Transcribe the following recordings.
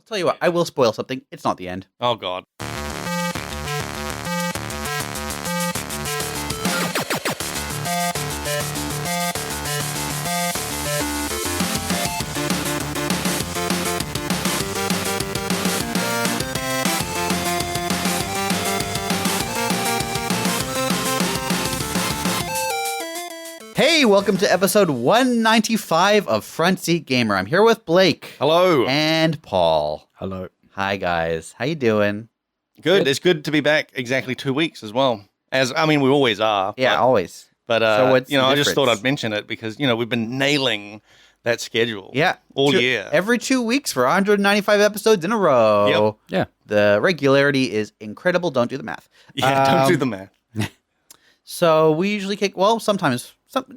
tell you what, I will spoil something. It's not the end. Oh, God. Hey, welcome to episode 195 of Front Seat Gamer. I'm here with Blake. Hello. And Paul. Hello. Hi, guys. How you doing? Good. It's good to be back exactly 2 weeks as well. We always are. Yeah, always. But, So what's the I just thought difference? I'd mention it because, we've been nailing that schedule. Yeah. All year. Every 2 weeks for 195 episodes in a row. Yep. Yeah. The regularity is incredible. Don't do the math. Yeah, don't do the math. So we usually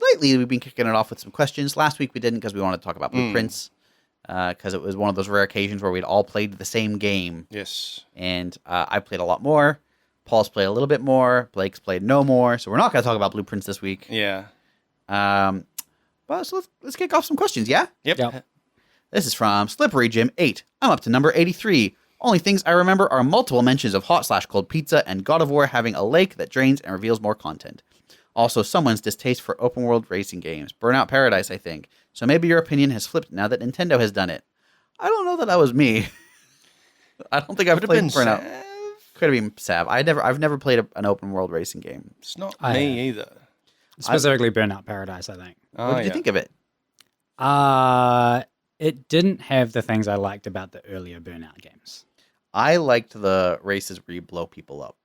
lately we've been kicking it off with some questions. Last week we didn't because we wanted to talk about blueprints because it was one of those rare occasions where we'd all played the same game. Yes. And I played a lot more. Paul's played a little bit more. Blake's played no more. So we're not going to talk about blueprints this week. Yeah. But so let's kick off some questions, yeah? Yep. This is from Slippery Jim 8. I'm up to number 83. Only things I remember are multiple mentions of hot/cold pizza and God of War having a lake that drains and reveals more content. Also, someone's distaste for open-world racing games. Burnout Paradise, I think. So maybe your opinion has flipped now that Nintendo has done it. I don't know that was me. I don't think I've played Burnout. Could have been Sav. I've never played an open-world racing game. It's not me either. Specifically Burnout Paradise, I think. What did you think of it? It didn't have the things I liked about the earlier Burnout games. I liked the races where you blow people up.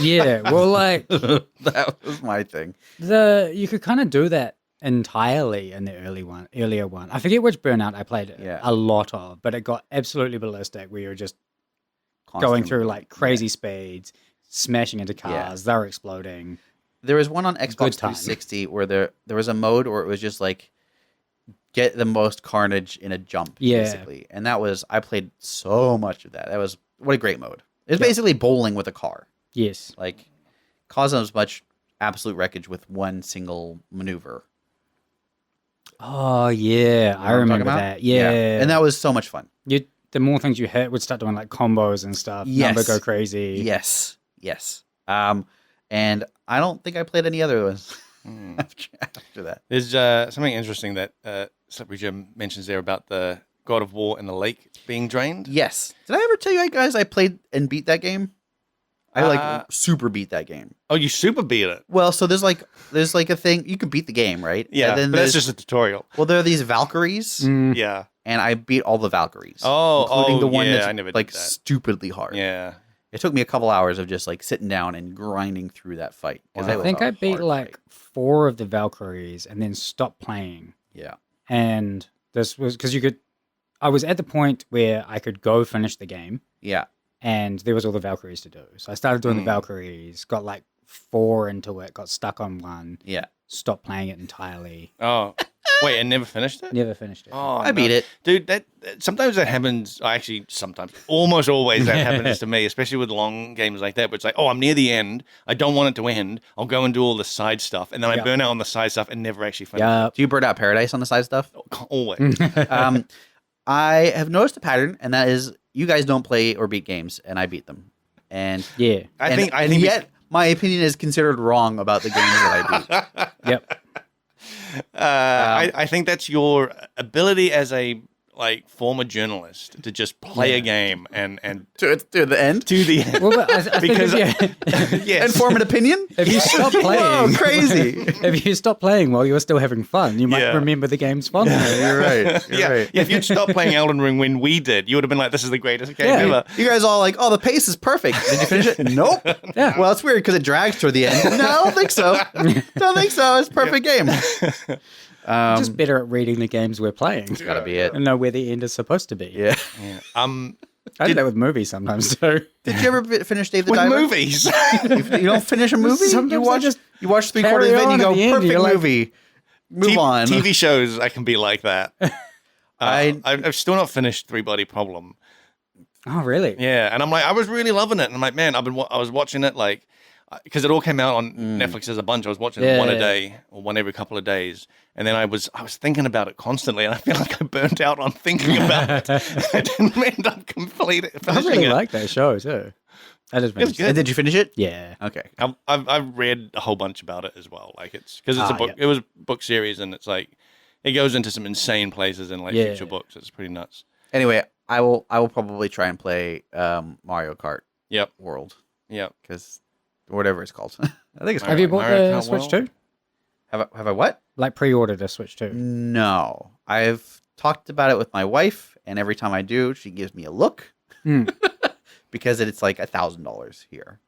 Yeah, well, like That was my thing. you could kind of do that entirely in the earlier one. I forget which Burnout I played a lot of, but it got absolutely ballistic where you were just going through like crazy speeds, smashing into cars, they were exploding. There was one on Xbox 360 where there was a mode where it was just like get the most carnage in a jump, basically. And I played so much of that. What a great mode. It's basically bowling with a car. Yes. Like, causing as much absolute wreckage with one single maneuver. Oh, yeah. I remember that. Yeah. And that was so much fun. The more things you hit would start doing like combos and stuff. Yes. Number go crazy. Yes. And I don't think I played any other ones after that. There's something interesting that Slippery Jim mentions there about the God of War and the lake being drained. Yes. Did I ever tell you guys I played and beat that game? I super beat that game. Oh, you super beat it. Well, so there's like a thing you can beat the game, right? Yeah, and then but that's just a tutorial. Well, there are these Valkyries, Yeah. and I beat all the Valkyries. Including the one that's I never like did that. stupidly hard. Yeah. It took me a couple hours of just like sitting down and grinding through that fight. I think I beat like 4 of the Valkyries and then stopped playing. Yeah. And this was because I was at the point where I could go finish the game. Yeah. And there was all the Valkyries to do. So I started doing the Valkyries, got like 4 into it, got stuck on one. Yeah. Stopped playing it entirely. Oh, wait, and never finished it? Never finished it. Oh, I beat it. Dude, that sometimes that happens. Sometimes, almost always that happens to me, especially with long games like that. But it's like, I'm near the end. I don't want it to end. I'll go and do all the side stuff. And then I burn out on the side stuff and never actually finish it. Do you burn out Paradise on the side stuff? Always. I have noticed a pattern, and that is you guys don't play or beat games, and I beat them. And I think yet my opinion is considered wrong about the games that I beat. Yep. I think that's your ability as a former journalist to just play a game and To the end? to the end. Well, but I Because think yes. And form an opinion? if you stop Whoa, playing, crazy. if you stop playing while you're still having fun, you might Yeah. remember the game's fun. You're right. You're Yeah, right. if you'd stopped playing Elden Ring when we did, you would have been like, "This is the greatest game ever." You guys all like, the pace is perfect. Did you finish it? Nope. Yeah. Well, it's weird because it drags toward the end. No, I don't think so. Don't think so. It's a perfect game. Just better at reading the games we're playing. It's gotta be it. And know where the end is supposed to be. Yeah. I do that with movies sometimes too. Did you ever finish Dave the With Diver? movies. You don't finish a movie? Sometimes You watch 3/4 carry of it and on you at go, the end, perfect you're like- movie. Move on. TV shows, I can be like that. I've still not finished Three Body Problem. Oh, really? Yeah, and I'm like, I was really loving it, and I'm like, man, I was watching it like. because it all came out on Netflix as a bunch. I was watching one a day or one every couple of days, and then I was thinking about it constantly, and I feel like I burnt out on thinking about it. I didn't end up completing it. I really like that show too. I just It was good. And did you finish it? Yeah. Okay. I've read a whole bunch about it as well. Like it's because it's a book. It was a book series, and it's like it goes into some insane places in like future books. It's pretty nuts. Anyway, I will probably try and play Mario Kart. Yep. World. Yep. Because whatever it's called. I think it's. Have you bought Mario the Kart Switch World? too? Have I what? Like pre-ordered a Switch too? No, I've talked about it with my wife, and every time I do, she gives me a look because it's like $1,000 here.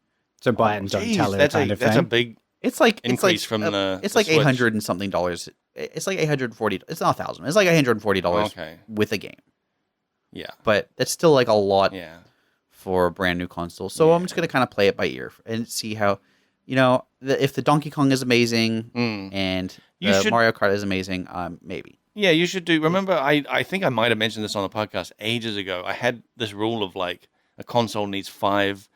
So buy it and don't tell her that's kind of that's a thing. big It's like increase from the. It's the like Switch. $800 and something dollars. It's like $840. It's not $1,000. It's like $840 Okay. with a game. Yeah. But that's still like a lot Yeah. for a brand new console. So I'm just gonna kind of play it by ear and see how, if the Donkey Kong is amazing and You the should- Mario Kart is amazing, maybe. Yeah, you should do. Remember, I think I might have mentioned this on the podcast ages ago. I had this rule of like a console needs 5.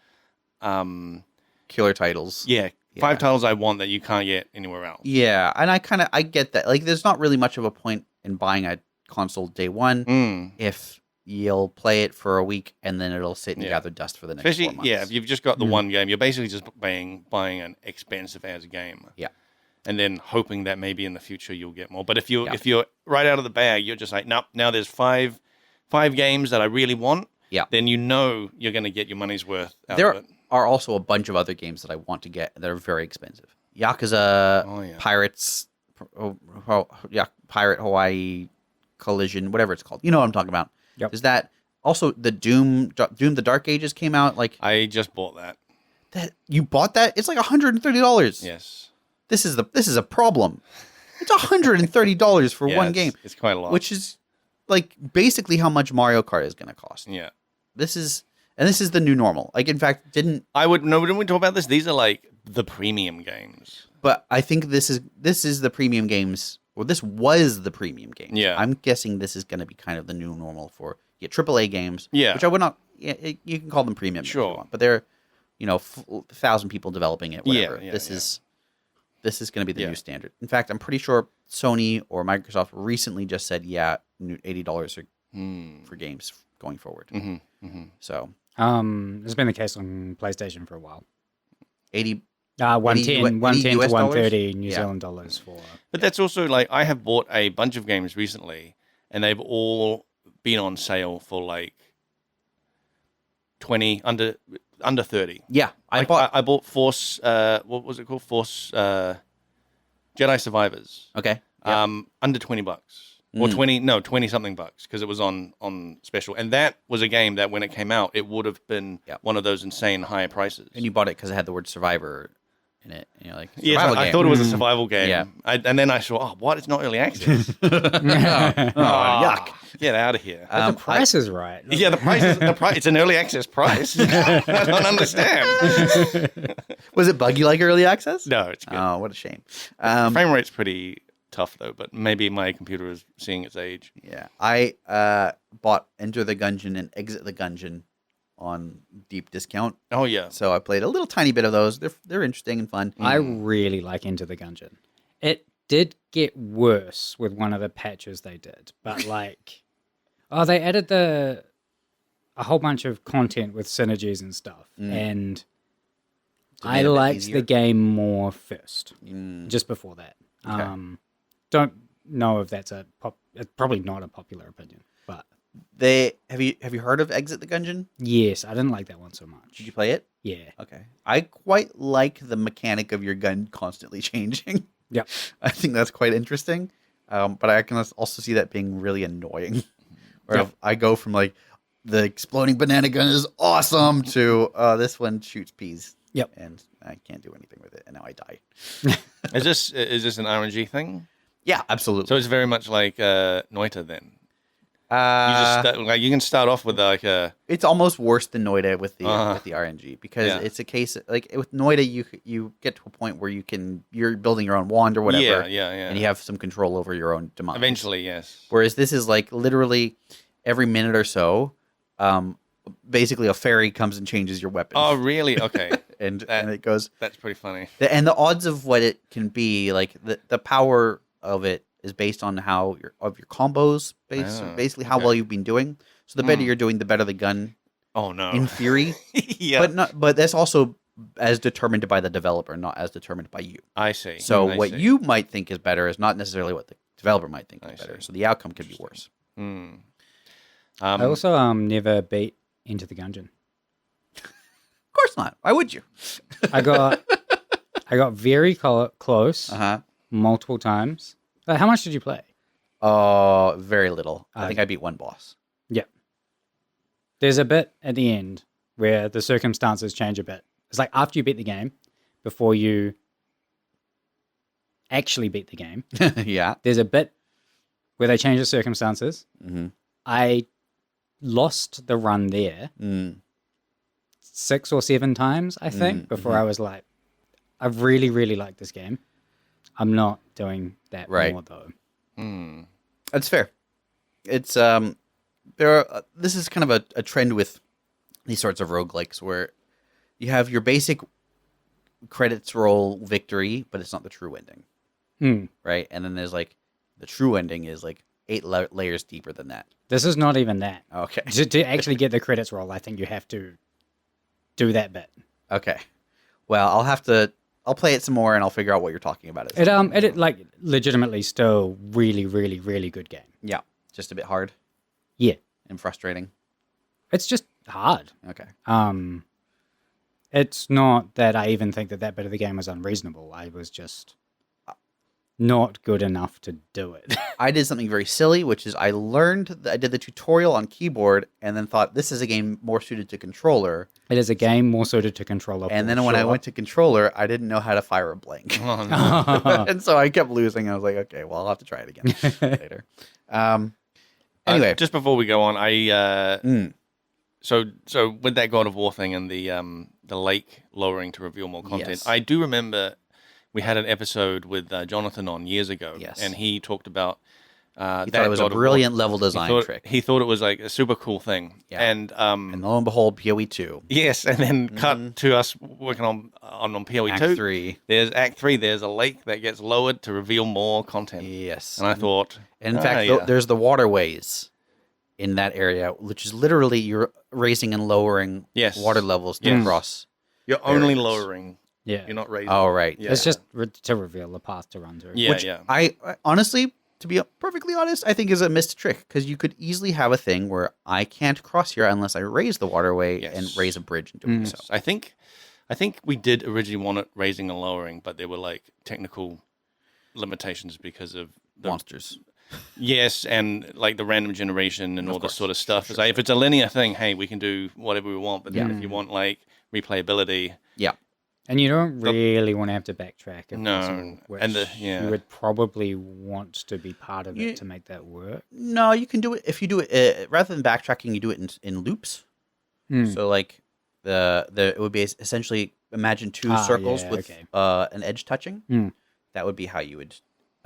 Killer titles. Yeah, 5 titles I want that you can't get anywhere else. Yeah, and I get that. Like, there's not really much of a point in buying a console day one if you'll play it for a week and then it'll sit and gather dust for the next 4 months. Yeah, if you've just got the one game, you're basically just buying an expensive ass game. Yeah. And then hoping that maybe in the future you'll get more. But if you're right out of the bag, you're just like, nope, now there's five games that I really want. Yeah. Then you're going to get your money's worth out There of it. are also a bunch of other games that I want to get that are very expensive. Yakuza, Pirates, Pirate Hawaii Collision, whatever it's called. You know what I'm talking about. Yep. Is that also the Doom the Dark Ages came out? Like I just bought that. that you bought that? It's like $130. Yes. This is a problem. It's $130 for one game, It's quite a lot. which is like basically how much Mario Kart is going to cost. Yeah. This is the new normal. Like, in fact, didn't but I think this is the premium games. Well, this was the premium games. Yeah. I'm guessing this is going to be kind of the new normal for AAA games. Yeah. Which I would not. Yeah, you can call them premium. If you Sure. want, but they're 1,000 people developing it. Whatever. Yeah, This is going to be the Yeah. new standard. In fact, I'm pretty sure Sony or Microsoft recently just said, new $80 for games going forward. So It's been the case on PlayStation for a while. 80. 110 to US dollars? 130 New Yeah. Zealand dollars for. But that's also like I have bought a bunch of games recently, and they've all been on sale for like 20 under 30. Yeah, I bought Force. What was it called? Force Jedi Survivors. Okay. Under $20 or 20 something bucks because it was on special, and that was a game that when it came out, it would have been one of those insane high prices. And you bought it because it had the word survivor in it. And you're like, Yeah, survival I game. thought it was a survival game. Yeah. And then I saw, what? It's not early access. Yuck. Get out of here. The price is right. Yeah, the price is the price. It's an early access price. I don't understand. Was it buggy like early access? No, it's good. Oh, what a shame. Frame rate's pretty tough though, but maybe my computer is seeing its age. Yeah, I bought Enter the Gungeon and Exit the Gungeon on deep discount. Oh yeah. So I played a little tiny bit of those. They're interesting and fun. I really like Into the Gungeon. It did get worse with one of the patches they did, but like, they added a whole bunch of content with synergies and stuff, and I made it a bit liked easier. the game more first, just before that. Okay. Don't know if that's it's probably not a popular opinion, but Have you heard of Exit the Gungeon? yes, I didn't like that one so much. Did you play it? Yeah. Okay. I quite like the mechanic of your gun constantly changing. Yep. I think that's quite interesting. But I can also see that being really annoying. Where Yep. I go from like the exploding banana gun is awesome to this one shoots peas. Yep. And I can't do anything with it, and now I die. Is this an RNG thing? Yeah, absolutely. So it's very much like Noita then. You can start off with like a It's almost worse than Noida with the RNG because it's a case like with Noida you get to a point where you're building your own wand or whatever. Yeah. And you have some control over your own demise. Eventually, yes. Whereas this is like literally every minute or so, basically a fairy comes and changes your weapon. Oh, really? Okay. and it goes. That's pretty funny. And the odds of what it can be, like the power of it, is based on how your combos, basically how well you've been doing. So the better you're doing, the better the gun. Oh no! In theory, yeah, but that's also as determined by the developer, not as determined by you. I see. So what you might think is better is not necessarily what the developer might think is better. So the outcome could be worse. I also never beat Into the Gungeon. Of course not. Why would you? I got very close multiple times. How much did you play? Very little. I think I beat one boss. Yeah. There's a bit at the end where the circumstances change a bit. It's like after you beat the game, before you actually beat the game. Yeah. There's a bit where they change the circumstances. Mm-hmm. I lost the run there 6 or 7 times, I think, before I was like, I really, really like this game. I'm not doing that more though. That's fair. It's this is kind of a trend with these sorts of roguelikes where you have your basic credits roll victory, but it's not the true ending. Right? And then there's like the true ending is like 8 layers deeper than that. This is not even that. Okay. To actually get the credits roll, I think you have to do that bit. Okay. Well, I'll play it some more and I'll figure out what you're talking about. It like legitimately still really, really, really good game. Yeah. Just a bit hard. Yeah. And frustrating. It's just hard. Okay. It's not that I even think that bit of the game was unreasonable. I was just not good enough to do it. I did something very silly, which is I did the tutorial on keyboard and then thought this is a game more suited to controller. It is a game more suited to controller. And then when I went to controller, I didn't know how to fire a blank. Oh, no. And so I kept losing. I was like, okay, well, I'll have to try it again later. Anyway. Just before we go on, So with that God of War thing and the lake lowering to reveal more content, Yes. I do remember we had an episode with Jonathan on years ago, and he talked about he thought it was a brilliant level design trick. He thought it was like a super cool thing, and lo and behold, PoE 2. Yes, and then cut to us working on PoE 2. Act 3. There's Act 3. There's a lake that gets lowered to reveal more content. Yes, and I thought, in fact, there's the waterways in that area, which is literally you're raising and lowering water levels to cross. You're only lowering. Yeah. You're not raising. Oh, right. Yeah. It's just to reveal the path to run through. Yeah, which I honestly, to be perfectly honest, I think is a missed trick because you could easily have a thing where I can't cross here unless I raise the waterway and raise a bridge in doing so. I think we did originally want it raising and lowering, but there were like technical limitations because of the monsters. Yes, and like the random generation and all this sort of stuff. Sure, if it's a linear thing, hey, we can do whatever we want. But then if you want like replayability, and you don't really want to have to backtrack. If no, possible, which and you would probably want to be part of it to make that work. No, you can do it if you do it rather than backtracking. You do it in loops. So like it would be essentially imagine 2 circles with an edge touching. That would be how you would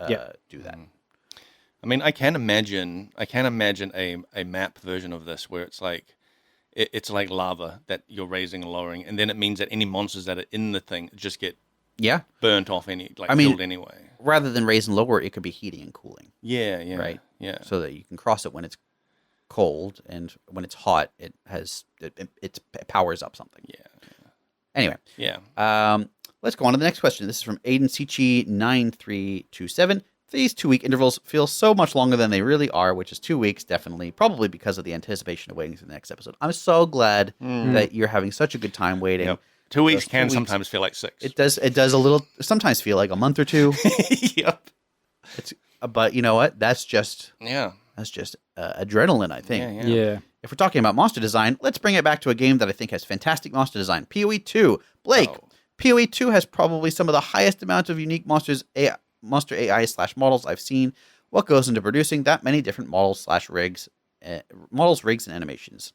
do that. I mean, I can imagine a map version of this where it's like it's like lava that you're raising and lowering, and then it means that any monsters that are in the thing just get burnt off killed anyway. Rather than raise and lower, it could be heating and cooling. Yeah, right. Yeah, so that you can cross it when it's cold, and when it's hot, it powers up something. Yeah. Anyway. Yeah. Let's go on to the next question. This is from Aiden Sichi 9327. These 2-week intervals feel so much longer than they really are, which is 2 weeks, definitely, probably because of the anticipation of waiting for the next episode. I'm so glad that you're having such a good time waiting. Yep. 2 weeks can sometimes feel like 6. It does a little, sometimes feel like a month or 2. Yep. But you know what? That's just adrenaline, I think. Yeah. If we're talking about monster design, let's bring it back to a game that I think has fantastic monster design. PoE 2. Blake, PoE 2 has probably some of the highest amount of unique monster AI/models I've seen. What goes into producing that many different rigs, and animations?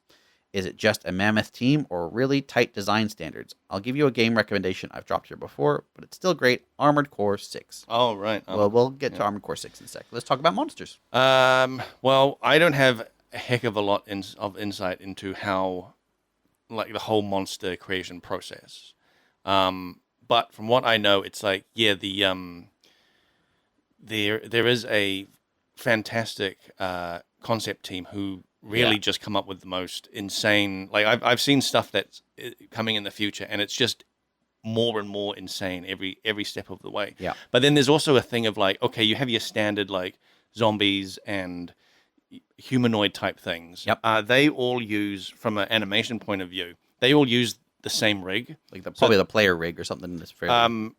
Is it just a mammoth team or really tight design standards? I'll give you a game recommendation I've dropped here before, but it's still great. Armored Core 6. Oh, right. Well, we'll get to Armored Core 6 in a sec. Let's talk about monsters. Well, I don't have a heck of a lot of insight into how, like, the whole monster creation process. But from what I know, it's like, yeah, there is a fantastic concept team who really just come up with the most insane. Like I've seen stuff that's coming in the future, and it's just more and more insane every step of the way. Yeah. But then there's also a thing of like, okay, you have your standard like zombies and humanoid type things. Yep. They all use, from an animation point of view, they all use the same rig. Like probably the player rig or something. That's fairly...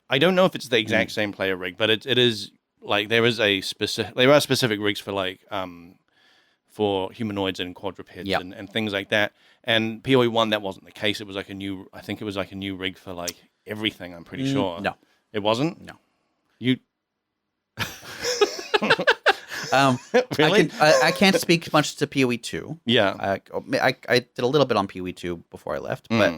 I don't know if it's the exact same player rig, but it is like there are specific rigs for like for humanoids and quadrupeds and things like that. And PoE 1, that wasn't the case. It was like a new rig for like everything, I'm pretty sure. No. It wasn't? No. You really? I can't speak much to PoE 2. Yeah. I did a little bit on PoE 2 before I left, but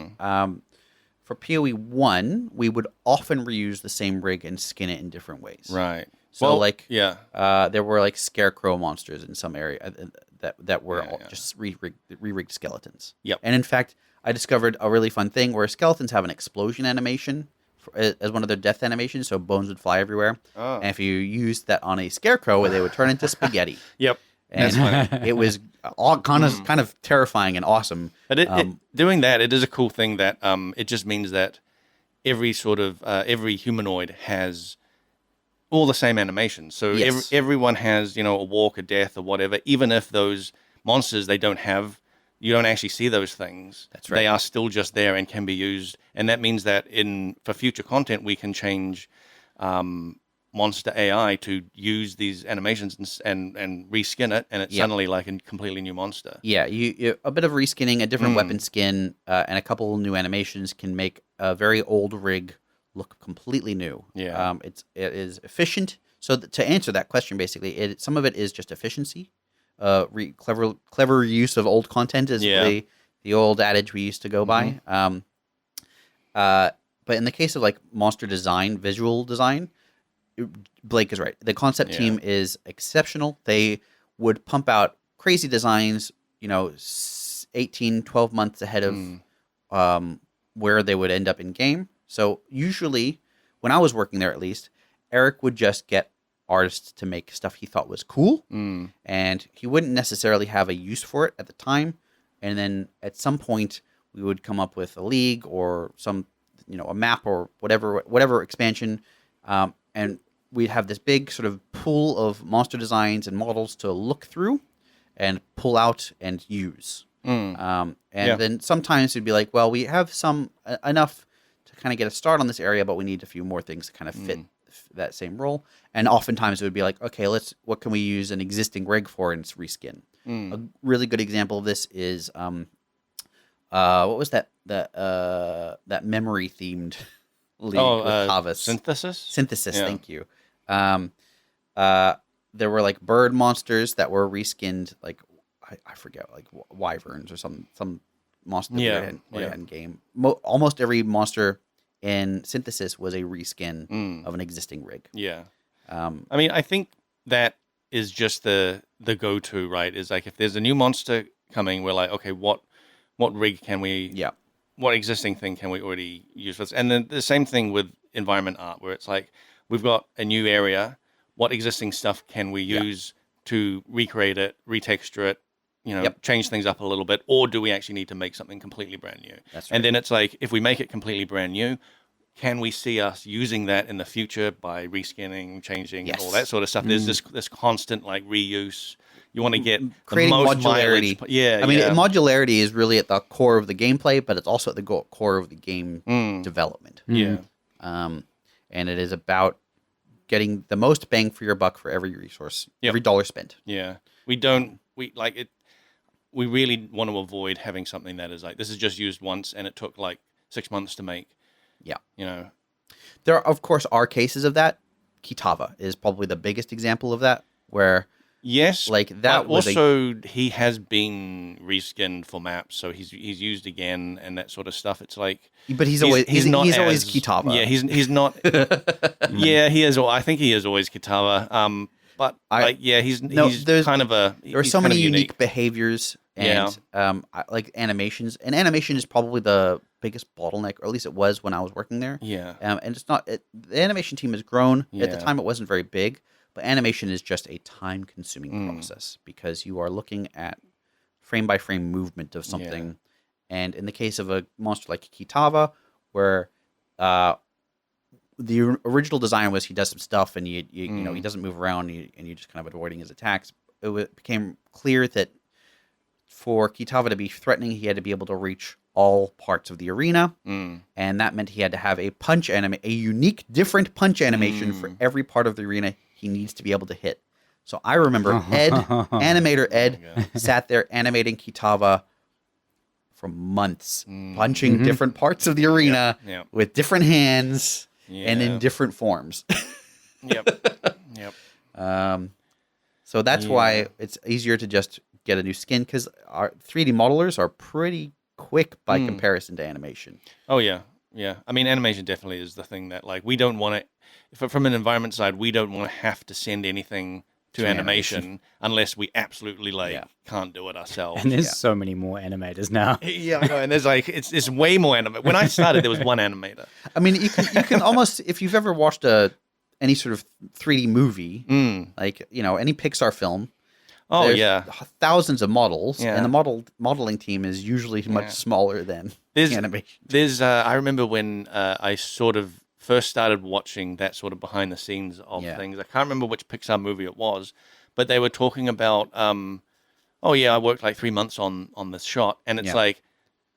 for PoE 1, we would often reuse the same rig and skin it in different ways. Right. So yeah. There were like scarecrow monsters in some area that were just re-rigged skeletons. Yep. And in fact, I discovered a really fun thing where skeletons have an explosion animation as one of their death animations, so bones would fly everywhere. Oh. And if you used that on a scarecrow, they would turn into spaghetti. Yep. And it was all kind of terrifying and awesome. But doing that, it is a cool thing that it just means that every humanoid has all the same animations. So everyone has, a walk, a death, or whatever. Even if those monsters you don't actually see those things. That's right. They are still just there and can be used. And that means that for future content, we can change monster AI to use these animations and reskin it, and it's suddenly like a completely new monster. Yeah, a bit of reskinning, a different weapon skin, and a couple new animations can make a very old rig look completely new. Yeah, it is efficient. So to answer that question, basically, some of it is just efficiency. Clever use of old content is the old adage we used to go by. But in the case of like monster design, visual design, Blake is right. The concept team is exceptional. They would pump out crazy designs, 18, 12 months ahead of where they would end up in game. So usually, when I was working there at least, Eric would just get artists to make stuff he thought was cool, and he wouldn't necessarily have a use for it at the time. And then at some point, we would come up with a league or some, a map or whatever expansion, and we'd have this big sort of pool of monster designs and models to look through and pull out and use. Then sometimes it'd be like, well, we have enough to kind of get a start on this area, but we need a few more things to kind of fit that same role. And oftentimes it would be like, okay, what can we use an existing rig for and reskin? A really good example of this is what was that memory themed league with Tavis? Synthesis, thank you. There were like bird monsters that were reskinned, like I forget, like wyverns or some monster that we had in game. Almost every monster in Synthesis was a reskin of an existing rig. Yeah. I mean, I think that is just the go-to, right? Is like if there's a new monster coming, we're like, okay, what rig can we? What existing thing can we already use for this? And then the same thing with environment art, where it's like we've got a new area. What existing stuff can we use to recreate it, retexture it? Change things up a little bit, or do we actually need to make something completely brand new? That's right. And then it's like, if we make it completely brand new, can we see us using that in the future by reskinning, changing, all that sort of stuff? There's this constant like reuse. You want to get creating the most modularity. Modularity is really at the core of the gameplay, but it's also at the core of the game development. Yeah. And it is about getting the most bang for your buck for every resource, every dollar spent. Yeah. We really want to avoid having something that is like, this is just used once and it took like 6 months to make. Yeah. There, of course, are cases of that. Kitava is probably the biggest example of that, where like that was also he has been reskinned for maps, so he's used again and that sort of stuff. It's like, but he's always Kitava. Yeah, he's not. Yeah, he is. I think he is always Kitava. but he's there's kind of a. There are so many unique behaviors and like animations, and animation is probably the biggest bottleneck, or at least it was when I was working there. Yeah, and it's not. The animation team has grown. At the time, it wasn't very big, but animation is just a time-consuming process because you are looking at frame-by-frame movement of something, and in the case of a monster like Kitava, where the original design was he does some stuff and you know he doesn't move around and you just kind of avoiding his attacks. It became clear that for Kitava to be threatening, he had to be able to reach all parts of the arena, and that meant he had to have a unique, different punch animation for every part of the arena he needs to be able to hit. So I remember animator Ed, sat there animating Kitava for months, punching different parts of the arena with different hands. And in different forms. Yep. So that's why it's easier to just get a new skin, because our 3D modelers are pretty quick by comparison to animation. Oh, yeah. Yeah. I mean, animation definitely is the thing that, like, we don't want to, from an environment side, we don't want to have to send anything to animation unless we absolutely can't do it ourselves. And there's so many more animators now. Yeah, I know. And there's it's way more animators. When I started, there was one animator. I mean, you can almost, if you've ever watched any sort of 3D movie, like any Pixar film. Oh yeah, thousands of models, and the modeling team is usually much smaller than animation. I remember when I sort of first started watching that sort of behind the scenes of things. I can't remember which Pixar movie it was, but they were talking about, I worked like 3 months on this shot, and it's like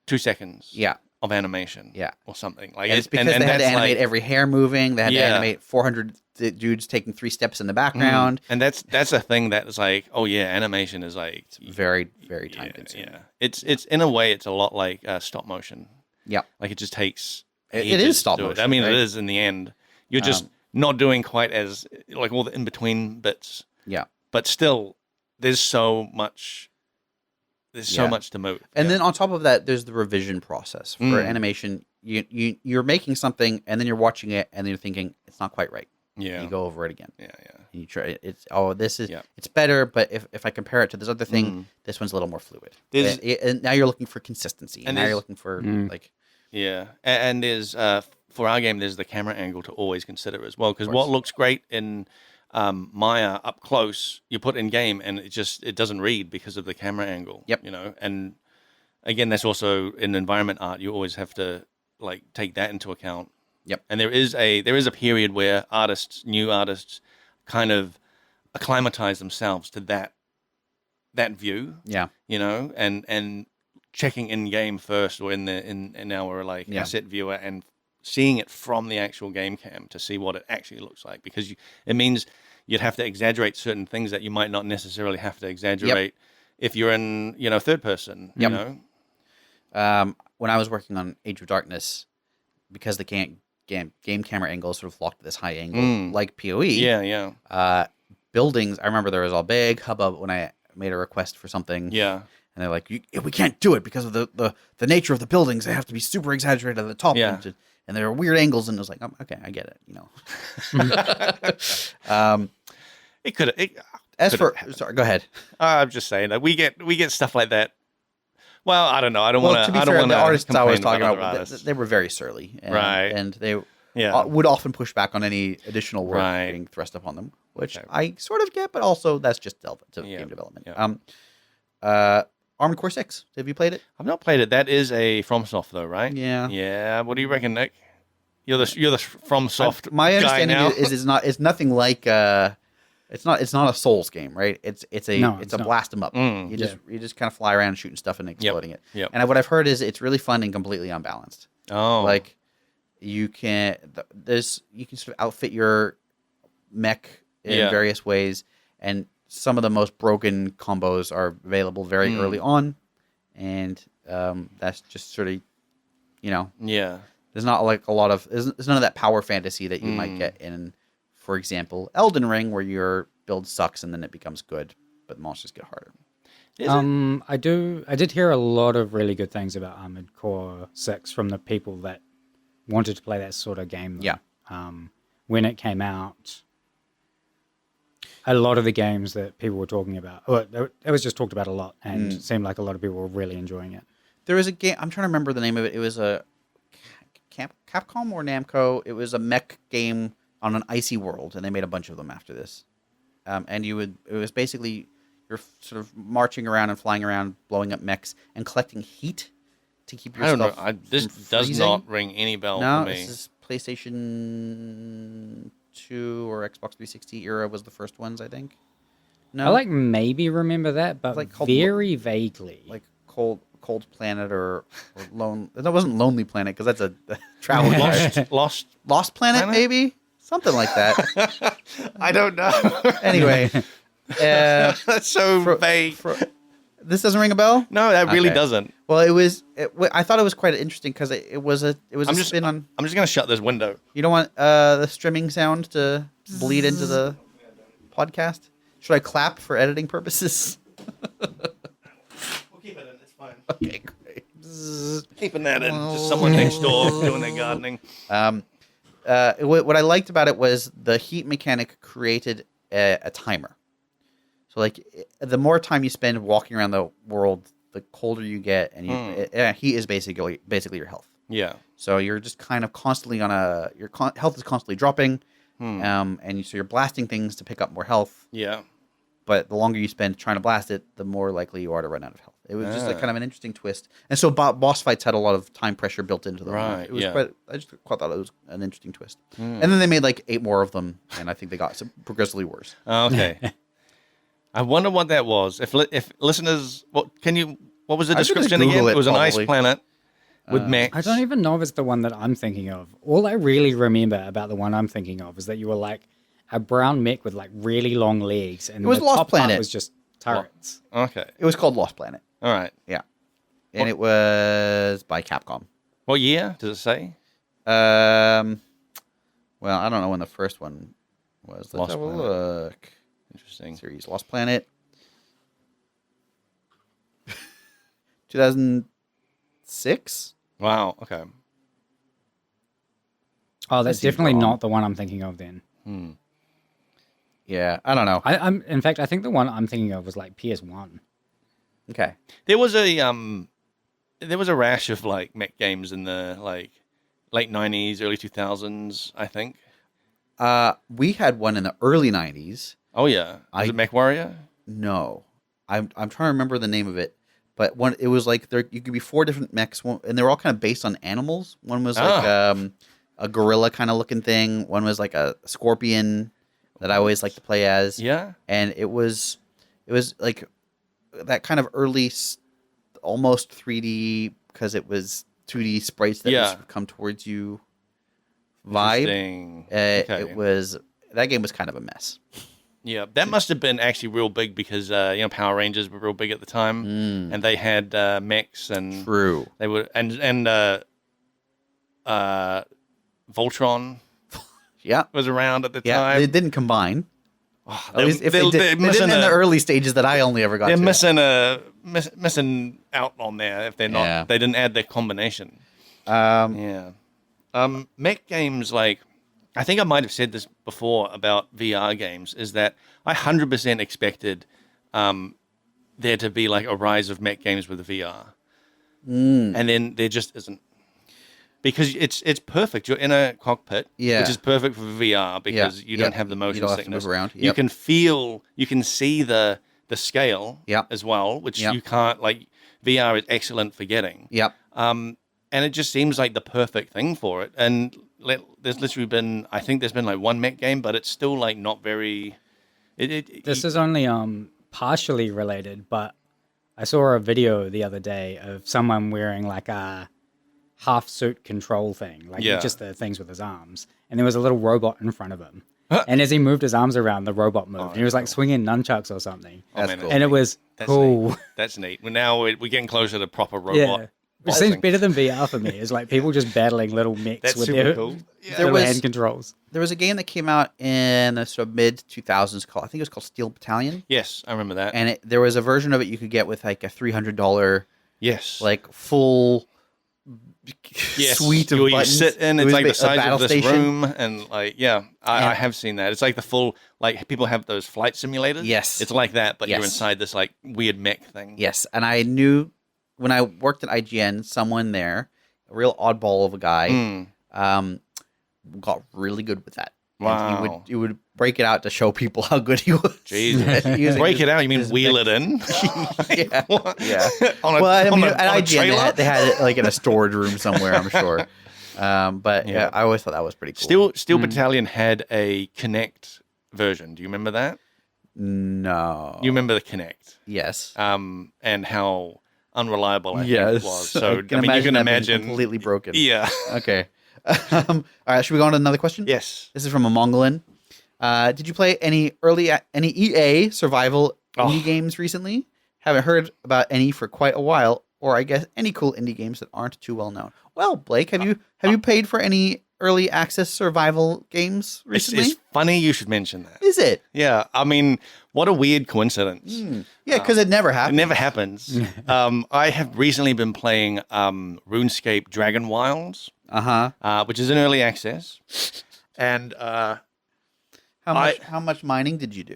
2 seconds of animation or something. Like, and it's because they had to animate every hair moving, they had to animate 400 dudes taking 3 steps in the background. And that's a thing that is like, animation is like... very, very time consuming. Yeah. It's in a way, it's a lot like stop motion. Yeah. Like it just takes... It is stop motion. I mean, it is in the end. You're just not doing quite as, like, all the in-between bits. Yeah. But still, there's so much to move. And then on top of that, there's the revision process. For animation, you're making something, and then you're watching it, and then you're thinking, it's not quite right. Yeah. And you go over it again. Yeah. And you try it's better, but if I compare it to this other thing, this one's a little more fluid. And now you're looking for consistency. And now you're looking for, like... Yeah, and there's for our game, there's the camera angle to always consider as well, because what looks great in Maya up close, you put in game, and it doesn't read because of the camera angle. Yep. And again, that's also in environment art. You always have to like take that into account. Yep. And there is a period where new artists, kind of acclimatize themselves to that view. Yeah. And checking in game first, or in our asset viewer, and seeing it from the actual game cam to see what it actually looks like, because it means you'd have to exaggerate certain things that you might not necessarily have to exaggerate if you're in third person. When I was working on Age of Darkness, because the game camera angle is sort of locked at this high angle, like PoE. Buildings, I remember there was a big hubbub when I made a request for something. Yeah. And they're like, we can't do it because of the nature of the buildings. They have to be super exaggerated at the top. Yeah. And there are weird angles. And it was like, okay, I get it. It could. Sorry, go ahead. I'm just saying that we get stuff like that. Well, I don't know. I don't want to. To be fair, the artists I was talking about, they were very surly, and they would often push back on any additional work being thrust upon them, which I sort of get, but also that's just game development. Yeah. Armored Core 6. Have you played it? I've not played it. That is a FromSoft, though, right? Yeah. Yeah. What do you reckon, Nick? You're the FromSoft. My understanding guy now. is nothing like it's not a Souls game, right? It's a blast 'em up. You just kind of fly around shooting stuff and exploding it. Yep. And what I've heard is it's really fun and completely unbalanced. Oh. Like you can sort of outfit your mech in various ways, and some of the most broken combos are available very early on, and that's just sort of, there's not like there's none of that power fantasy that you might get in, for example, Elden Ring, where your build sucks and then it becomes good, but the monsters get harder. I did hear a lot of really good things about Armored Core 6 from the people that wanted to play that sort of game. Yeah. When it came out. a lot of the games that people were talking about, it was just talked about a lot, and seemed like a lot of people were really enjoying it. There was a game. I'm trying to remember the name of it. It was a Capcom or Namco. It was a mech game on an icy world, and they made a bunch of them after this. And it was basically you're sort of marching around and flying around, blowing up mechs and collecting heat to keep yourself. I don't know. This does freezing. not ring any bell No, for me. this is PlayStation 2 or Xbox 360 era was the first ones, I think. No, I maybe remember that, but like very vaguely. Like Cold Planet or Lone. That wasn't Lonely Planet because that's a travel. Lost Planet, maybe something like that. I don't know. Anyway, that's so vague. This doesn't ring a bell. No, that really doesn't. Well, I thought it was quite interesting because it was a spin on. I'm just gonna shut this window. You don't want the streaming sound to bleed into the podcast. Should I clap for editing purposes? We'll keep it in. It's fine. Okay, great. Keeping that in. Just someone next door doing their gardening. What I liked about it was the heat mechanic created a timer. So, like, the more time you spend walking around the world, the colder you get, and heat is basically your health. Yeah. So you're just kind of constantly your health is constantly dropping, so you're blasting things to pick up more health. Yeah. But the longer you spend trying to blast it, the more likely you are to run out of health. It was just kind of an interesting twist. And so boss fights had a lot of time pressure built into them. Right. It was I just thought it was an interesting twist. And then they made like 8 more of them, and I think they got some progressively worse. Okay. I wonder what that was. If listeners, what was the description again? It was an ice planet with mechs. I don't even know if it's the one that I'm thinking of. All I really remember about the one I'm thinking of is that you were like a brown mech with like really long legs, and it was the Lost top Planet. part was just turrets. Okay. It was called Lost Planet. All right. Yeah. And it was by Capcom. What year does it say? Well, I don't know when the first one was. Let's Lost have a Planet. look. Interesting. Series Lost Planet. 2006? Wow. Okay. Oh, that's seems definitely wrong. not the one I'm thinking of then. Yeah, I don't know. In fact, I think the one I'm thinking of was like PS1. Okay. There was a rash of like mech games in the like late 90s, early 2000s, I think. We had one in the early 90s. Oh yeah. Was it Mech Warrior? No. I'm trying to remember the name of it. But it was like you could be 4 different mechs, and they were all kind of based on animals. One was like a gorilla kind of looking thing. One was like a scorpion that I always like to play as. Yeah. And it was like that kind of early, almost 3D because it was 2D sprites that just come towards you vibe. Okay. That game was kind of a mess. Yeah, that must have been actually real big because Power Rangers were real big at the time, and they had mechs and True. They were and Voltron was around at the time. They didn't combine. Oh, At least if they didn't in the early stages that I only ever got they're to. missing out on there if they're not. They didn't add their combination. Mech games, like, I think I might have said this before about VR games, is that I 100% expected there to be like a rise of mech games with VR. And then there just isn't. Because it's perfect. You're in a cockpit, which is perfect for VR because you don't have the motion sickness. Have to move around. You can see the scale as well, which you can't, like, VR is excellent for getting. Yep. And it just seems like the perfect thing for it. And there's literally been, I think there's been like one mech game, but it's still like not very. This is only partially related, but I saw a video the other day of someone wearing like a half suit control thing, like just the things with his arms, and there was a little robot in front of him. And as he moved his arms around, the robot moved. And he was like swinging nunchucks or something. That's cool. And it was cool. Neat. That's neat. Well, now we're getting closer to proper robot. Yeah. Which seems better than VR for me. It's like people just battling little mechs with their cool. hand controls. There was a game that came out in the sort of mid 2000s called, I think it was called Steel Battalion. Yes, I remember that. And there was a version of it you could get with like a $300 yes, like full suite of you buttons. sit in. It It's was like the a size battle of this station. room, and like I have seen that. It's like the full like people have those flight simulators. Yes. it's like that, but you're Yes. inside this like weird mech thing. Yes, and I knew when I worked at IGN, someone there, a real oddball of a guy, got really good with that. And Wow. he would break it out to show people how good he was. Jesus. Using Break his- it out. You mean his wheel mech. it in? Yeah. What? Yeah. on a, Well, I on mean, a, at on a IGN trailer? they had it like in a storage room somewhere, I'm sure. But yeah, I always thought that was pretty cool. Steel Battalion had a Kinect version. Do you remember that? No. You remember the Kinect? Yes. And how unreliable I think it was. So I mean, you can that being imagine completely broken. Yeah. Okay. All right. Should we go on to another question? Yes. This is from a Mongolin. Did you play any EA survival indie games recently? Haven't heard about any for quite a while, or I guess any cool indie games that aren't too well known. Well, Blake, have you paid for any early access survival games recently? It's funny you should mention that. Is it? Yeah. I mean, what a weird coincidence. Yeah, because it never It happened. never happens. I have recently been playing RuneScape Dragon Wilds, which is in early access. And How much mining did you do?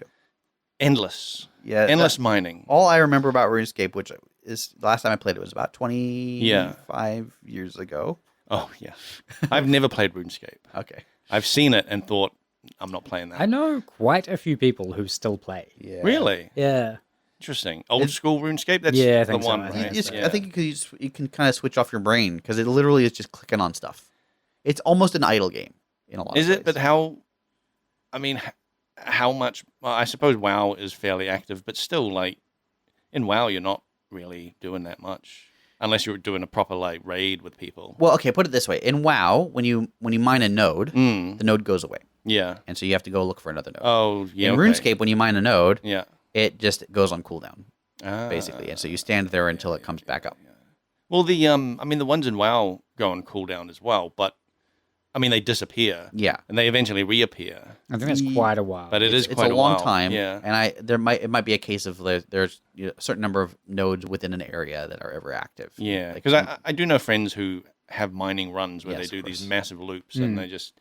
endless. Yeah, Endless mining. All I remember about RuneScape, which is the last time I played it was about 25 years ago. Oh, yeah. I've never played RuneScape. Okay. I've seen it and thought, I'm not playing that. I know quite a few people who still play. Yeah. Really? Yeah. Interesting. Old school RuneScape? That's Yeah, I the think so. one, I right? think I think you can kind of switch off your brain because it literally is just clicking on stuff. It's almost an idle game in a lot Is of it? But ways. how much? Well, I suppose WoW is fairly active, but still, like in WoW, you're not really doing that much unless you're doing a proper like raid with people. Well, okay, put it this way. In WoW, when you mine a node, the node goes away. Yeah. And so you have to go look for another node. Oh, yeah. In okay. RuneScape, when you mine a node, Yeah. it just goes on cooldown, Ah. basically. And so you stand there until it comes back up. Well, the ones in WoW go on cooldown as well, but I mean they disappear. Yeah. And they eventually reappear. I think that's quite a while. But it's It's quite a long while. time. Yeah. And it might be a case of there's a certain number of nodes within an area that are ever active. Yeah. Like, Because I do know friends who have mining runs where Yes, they do of these course. massive loops and they just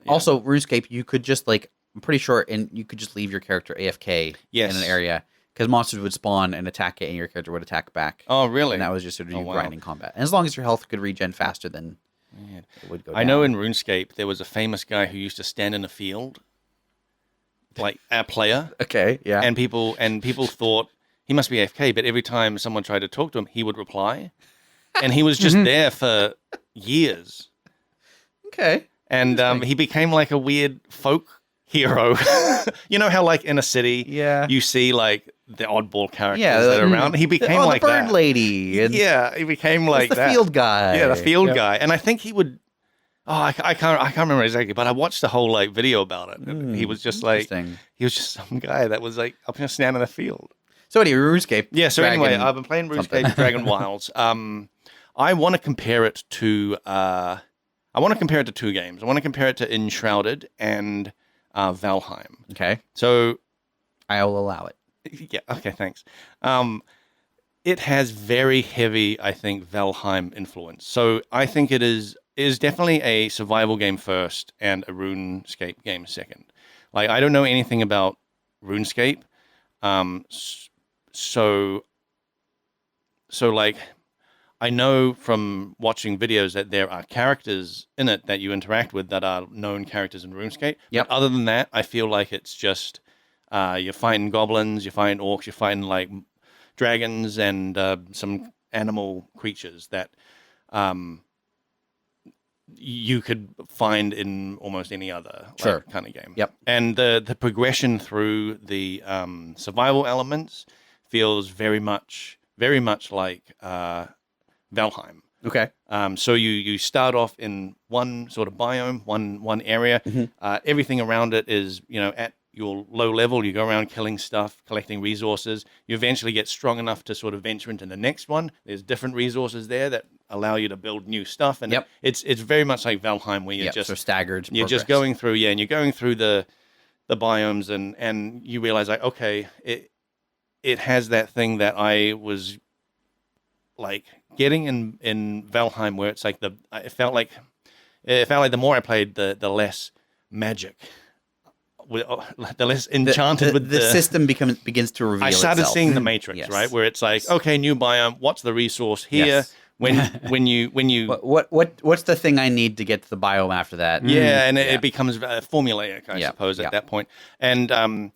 Also, RuneScape, you could just I'm pretty sure, you could just leave your character AFK Yes. in an area because monsters would spawn and attack it, and your character would attack back. Oh, really? And that was just sort of Oh, you wow. grinding combat. And as long as your health could regen faster, then it would go down. I know in RuneScape there was a famous guy who used to stand in a field, like a player, Okay, yeah. and people thought he must be AFK, but every time someone tried to talk to him, he would reply, and he was just there for years, okay. and he became like a weird folk hero. You know how like in a city, Yeah. you see like the oddball characters Yeah, that are around. He became the like bird that. lady. And Yeah, he became like the that. field guy. Yeah, the field Yep. guy, and I think he would. Oh, I can't remember exactly, but I watched the whole like video about it. And he was just like Interesting. he was just some guy that was like up here standing in the field. So anyway, RuneScape. Yeah. So Dragon anyway, I've been playing something. RuneScape Dragon Wilds. I want to compare it to. I want to compare it to two games. I want to compare it to Enshrouded and Valheim. Okay. So I will allow it. yeah. Okay. Thanks. It has very heavy, I think, Valheim influence. So I think it is definitely a survival game first and a RuneScape game second. Like I don't know anything about RuneScape, so like I know from watching videos that there are characters in it that you interact with that are known characters in RuneScape. Yep. But other than that, I feel like it's just you're fighting goblins, you're fighting orcs, you're fighting like dragons and some animal creatures that you could find in almost any other Sure. kind of game. Yep. And the progression through the survival elements feels very much like Valheim. Okay. So you start off in one sort of biome, one area. Everything around it is at your low level. You go around killing stuff, collecting resources. You eventually get strong enough to sort of venture into the next one. There's different resources there that allow you to build new stuff, and Yep. it's very much like Valheim, where you're Yep. just So staggered. you're just progress. going through, and you're going through the biomes, and you realize like, okay, it has that thing that I was like getting in Valheim, where it's like it felt like the more I played, the less magic, the less enchanted with the system begins to reveal. I started itself. seeing the Matrix, Yes. right, where it's like, okay, new biome, what's the resource here? Yes. When you what's the thing I need to get to the biome after that? yeah, and it becomes formulaic, I suppose, at that point. And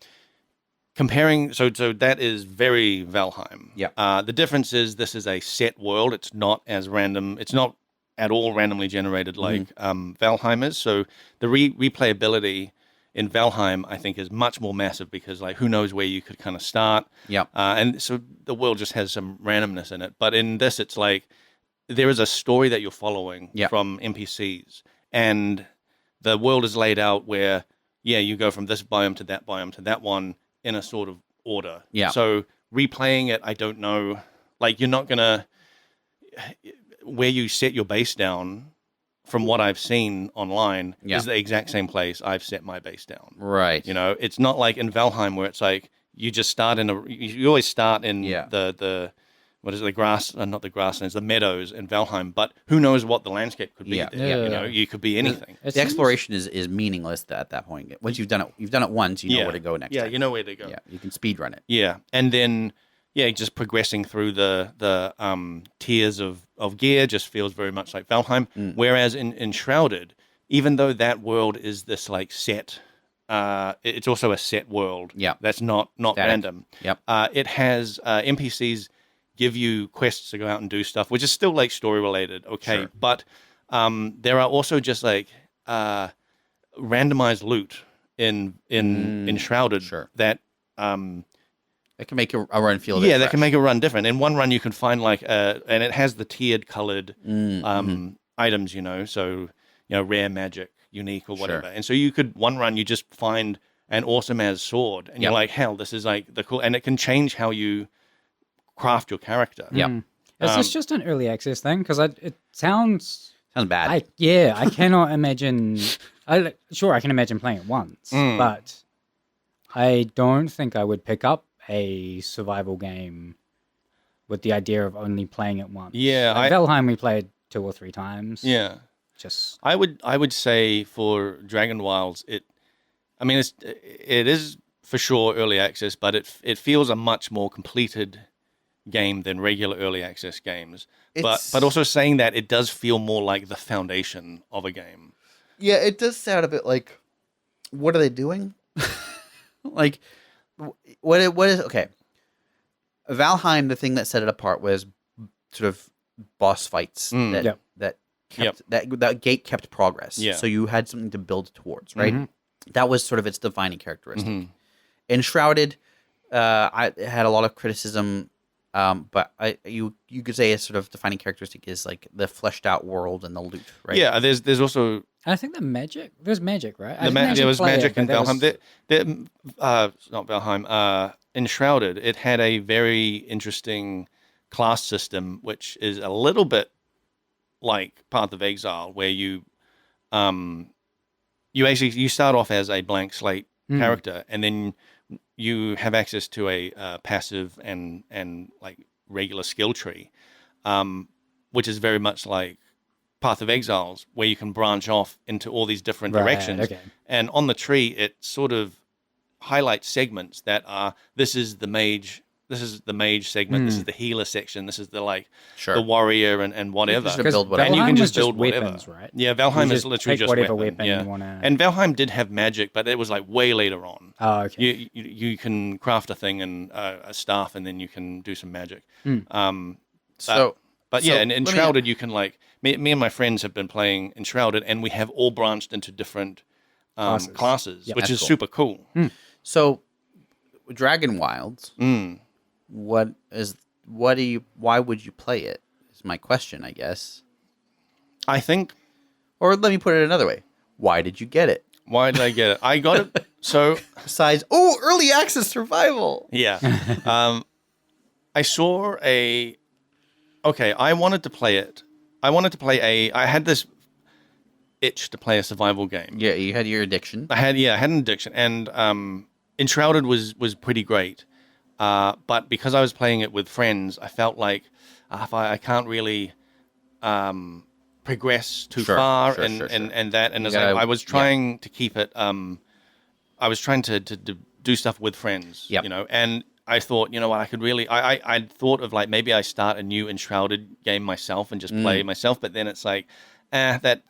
comparing, so that is very Valheim. Yeah. The difference is this is a set world. It's not as random. It's not at all randomly generated like Valheim is. So the replayability in Valheim, I think, is much more massive because, like, who knows where you could kind of start. Yeah. And so the world just has some randomness in it. But in this, it's like there is a story that you're following from NPCs, and the world is laid out where, you go from this biome to that one in a sort of order. Yeah. So replaying it, I don't know. Like, you're not gonna where you set your base down. From what I've seen online, is the exact same place I've set my base down. Right. You know, it's not like in Valheim where it's like you just start you always start in the what is it, the grass, not the grasslands, the meadows in Valheim. But who knows what the landscape could be? There. You know, you could be anything. The exploration is meaningless at that point. Once you've done it once, you know where to go next. Yeah, time. you know where to go. Yeah, you can speed run it. Yeah, and then just progressing through the tiers of gear just feels very much like Valheim. Whereas in Enshrouded, even though that world is this like set, it's also a set world. Yeah, that's not random. Yep. It has NPCs give you quests to go out and do stuff, which is still like story related. Okay, sure. But there are also just like randomized loot in Enshrouded that. That can make a run feel that can make a run different. In one run, you can find like and it has the tiered colored items, so rare, magic, unique, or whatever. And so you could one run you just find an awesome as sword, and you're like, hell, this is like the cool, and it can change how you craft your character. Yeah, is this just an early access thing? Because it sounds bad. I cannot imagine. I can imagine playing it once, but I don't think I would pick up a survival game with the idea of only playing it once. Yeah, like Valheim we played 2 or 3 times. Yeah, just I would say for Dragon Wilds, it is for sure early access, but it feels a much more completed game than regular early access games. But also saying that, it does feel more like the foundation of a game. Yeah, it does sound a bit like, what are they doing? Like, what is okay? Valheim, the thing that set it apart was sort of boss fights that gate kept progress. Yeah. So you had something to build towards, right? Mm-hmm. That was sort of its defining characteristic. Mm-hmm. Enshrouded, I had a lot of criticism, but you could say its sort of defining characteristic is like the fleshed out world and the loot, right? Yeah, there's also. I think there's magic, right? There was magic in Valheim. Not Valheim. Enshrouded, it had a very interesting class system, which is a little bit like Path of Exile, where you start off as a blank slate character, and then you have access to a passive and like regular skill tree, which is very much like Path of Exiles, where you can branch off into all these different directions. Okay. And on the tree, it sort of highlights segments that are, this is the mage segment, this is the healer section, this is the the warrior and whatever. You build whatever. And you can just build whatever. Weapons, right? Yeah, Valheim is literally just whatever weapon. you want to. And Valheim did have magic, but it was like way later on. Oh, okay. You can craft a thing and a staff, and then you can do some magic. But in Enshrouded, you can me and my friends have been playing Enshrouded, and we have all branched into different classes, which is super cool. So, Dragon Wilds, why would you play it? Is my question, I guess. I think, or let me put it another way: why did you get it? Why did I get it? I got it. So besides, early access survival. Yeah, I saw I wanted to play it. I had this itch to play a survival game. Yeah, you had your addiction. I had an addiction, and Enshrouded was pretty great. But because I was playing it with friends, I felt like if I can't really progress too far, and it's like I was trying to keep it. I was trying to do stuff with friends, you know, and I thought, you know what, I could really. I thought of like maybe I start a new Enshrouded game myself and just play myself, but then it's like, that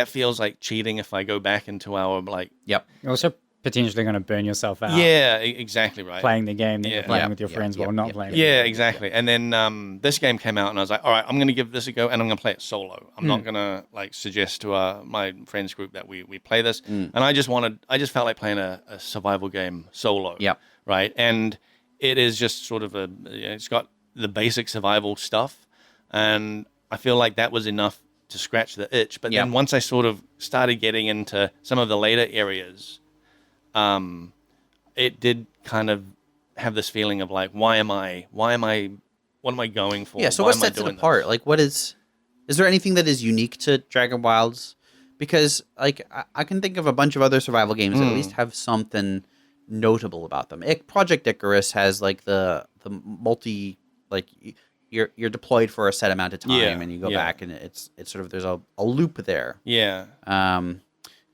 feels like cheating if I go back into our like. Yep. You're also potentially going to burn yourself out. Yeah, exactly right. Playing the game that you're playing with your friends while not playing. Yeah, exactly. And then this game came out, and I was like, all right, I'm going to give this a go, and I'm going to play it solo. I'm not going to like suggest to my friends group that we play this. And I just felt like playing a survival game solo. Yep. Right. And it is just sort of it's got the basic survival stuff, and I feel like that was enough to scratch the itch. But then once I sort of started getting into some of the later areas, it did kind of have this feeling of like, what am I going for? Yeah, so what sets it apart? Like, is there anything that is unique to Dragon Wilds? Because like I can think of a bunch of other survival games that at least have something notable about them. Project Icarus has like the multi, like you're deployed for a set amount of time and you go back, and it's sort of, there's a loop there. Yeah.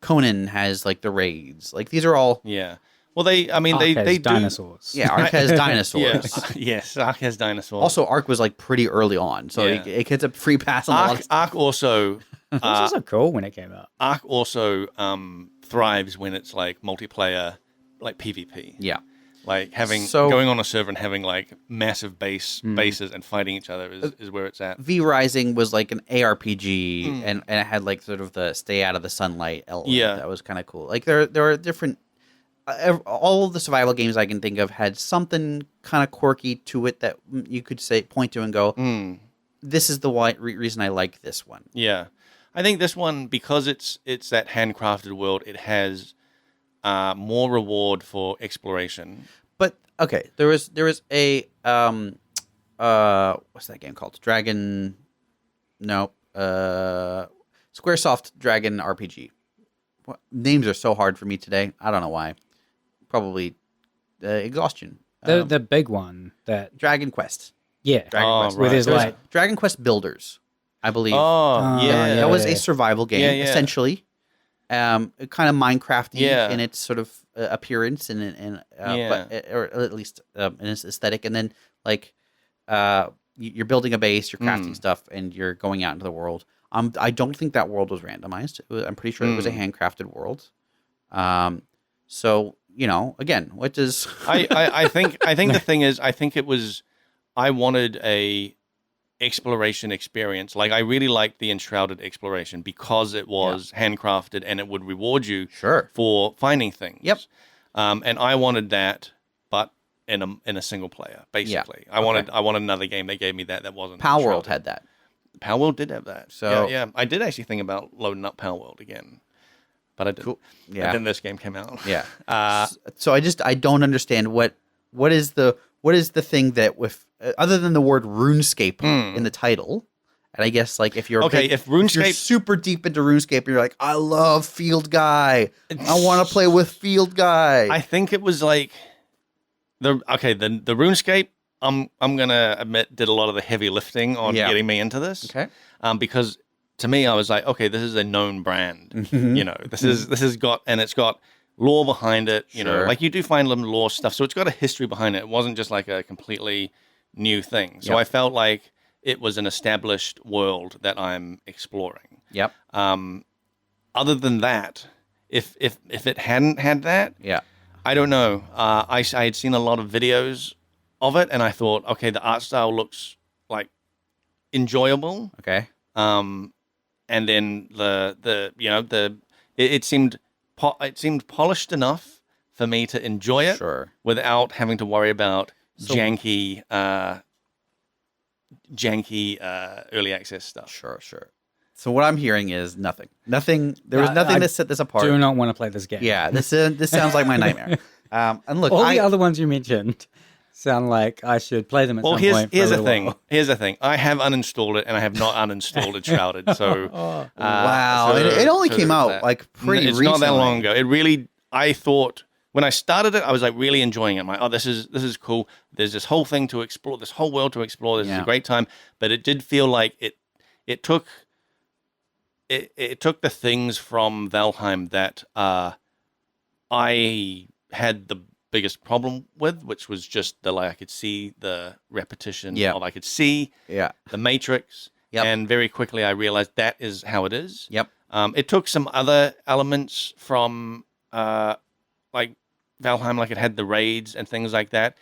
Conan has like the raids. Like these are all Well, they do dinosaurs. Yeah, Ark has dinosaurs. Yes, Ark has dinosaurs. Also, Ark was like pretty early on, so it gets a free pass on a lot of stuff. Ark also It was also cool when it came out. Ark also thrives when it's like multiplayer, like PvP. Yeah. Like going on a server and having like massive bases and fighting each other is where it's at. V Rising was like an ARPG, and it had like sort of the stay out of the sunlight element. Yeah, that was kind of cool. Like there are different. All of the survival games I can think of had something kind of quirky to it that you could point to and go, "This is the reason I like this one." Yeah, I think this one, because it's that handcrafted world, it has more reward for exploration. But okay, there was a what's that game called? Squaresoft Dragon RPG. What, names are so hard for me today. I don't know why. Probably exhaustion. The big one that Dragon Quest. Yeah. Dragon Quest. With his like Dragon Quest Builders, I believe. That was a survival game essentially. Kind of Minecraft-y in its sort of appearance or at least in its aesthetic, and then like you're building a base, you're crafting stuff, and you're going out into the world. I don't think that world was randomized. I'm pretty sure it was a handcrafted world. So you know, again, what does I think the thing is, I wanted a exploration experience. Like I really liked the Enshrouded exploration because it was handcrafted and it would reward you for finding things. Yep. And I wanted that, but in a single player, basically. I wanted another game that gave me that wasn't Palworld had that. Palworld did have that. So yeah. I did actually think about loading up Palworld again. But I didn't. Cool. Yeah. And then this game came out. Yeah. So I don't understand what is the thing that with other than the word RuneScape in the title, and I guess like if you're if RuneScape, you're super deep into RuneScape, and you're like, I love Field Guy, I want to play with Field Guy. I think it was like the RuneScape. I'm gonna admit did a lot of the heavy lifting on getting me into this. Okay. Because to me, I was like, okay, this is a known brand. Mm-hmm. You know, this has got lore behind it. You know, like you do find some lore stuff, so it's got a history behind it. It wasn't just like a completely new thing. So I felt like it was an established world that I'm exploring. Yep. Other than that, if it hadn't had that, I don't know. I had seen a lot of videos of it, and I thought, okay, the art style looks like enjoyable. Okay. And then it seemed polished enough for me to enjoy it without having to worry about janky early access stuff. Sure. So what I'm hearing is nothing. There was nothing that set this apart. Do not want to play this game. Yeah, this sounds like my nightmare. And look, all the other ones you mentioned sound like I should play them at some point. Here's the thing. Here's the thing. I have uninstalled it, and I have not uninstalled Enshrouded. So wow, it only came out like pretty recently. It's not that long ago. It really. I thought when I started it, I was like really enjoying it. I'm like, oh, this is cool. There's this whole thing to explore, this whole world to explore. This is a great time. But it did feel like it took the things from Valheim that I had the biggest problem with, which was just I could see the repetition of I could see the Matrix. And very quickly I realized that is how it is. It took some other elements from like Valheim, like it had the raids and things like that.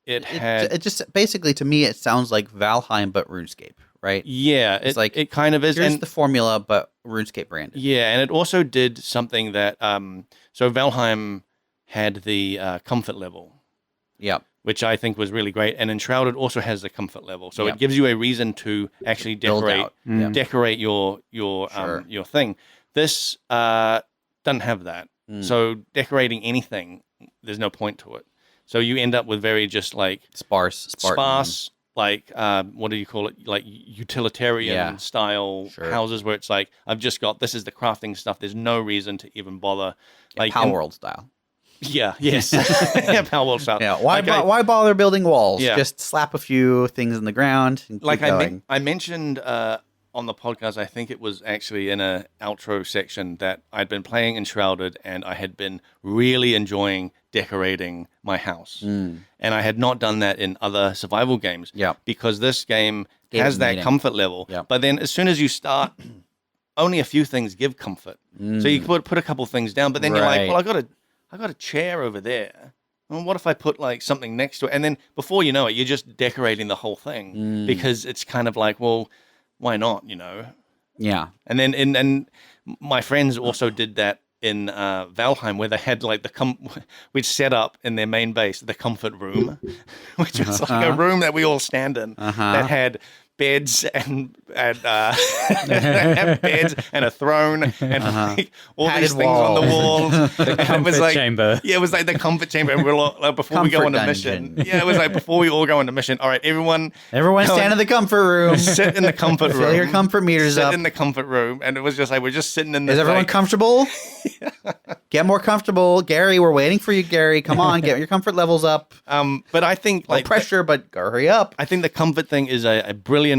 It just basically, to me, it sounds like Valheim but RuneScape, right? Yeah, it's like it kind of is. Here's the formula, but RuneScape branded. Yeah, and it also did something that so Valheim had the comfort level. Which I think was really great. And Enshrouded also has the comfort level. So it gives you a reason to actually decorate your thing. This doesn't have that. So decorating anything, there's no point to it. So you end up with very just like sparse, like what do you call it? Like utilitarian style houses where it's like, I've just got, this is the crafting stuff. There's no reason to even bother. Like Power World style. Yeah. Yes. Power World style. Yeah. Why bother building walls? Just slap a few things in the ground. And keep going. I mentioned on the podcast, I think it was actually in a outro section, that I'd been playing Enshrouded and I had been really enjoying decorating my house, and I had not done that in other survival games. Because this game has that comfort level. But then as soon as you start, only a few things give comfort. So you put a couple things down, but then you're like, well, I got a chair over there. Well, what if I put like something next to it? And then before you know it, you're just decorating the whole thing because it's kind of like, well, why not? Yeah. And then and my friends also did that in Valheim, where they had like we'd set up in their main base the comfort room, which was like a room that we all stand in that had beds and beds and a throne and like all Padded these things on the walls. The comfort chamber. Yeah, it was like the comfort chamber. And we're all, like, before we go on a mission. Yeah, it was like before we all go on a mission. All right, everyone stand in the comfort room. Sit in the comfort room. Fill your comfort meters up. Sit in the comfort room, and it was just like we're just sitting in. Is everyone comfortable? Get more comfortable, Gary. We're waiting for you, Gary. Come on, get your comfort levels up. But I think no pressure, but hurry up. I think the comfort thing is a brilliant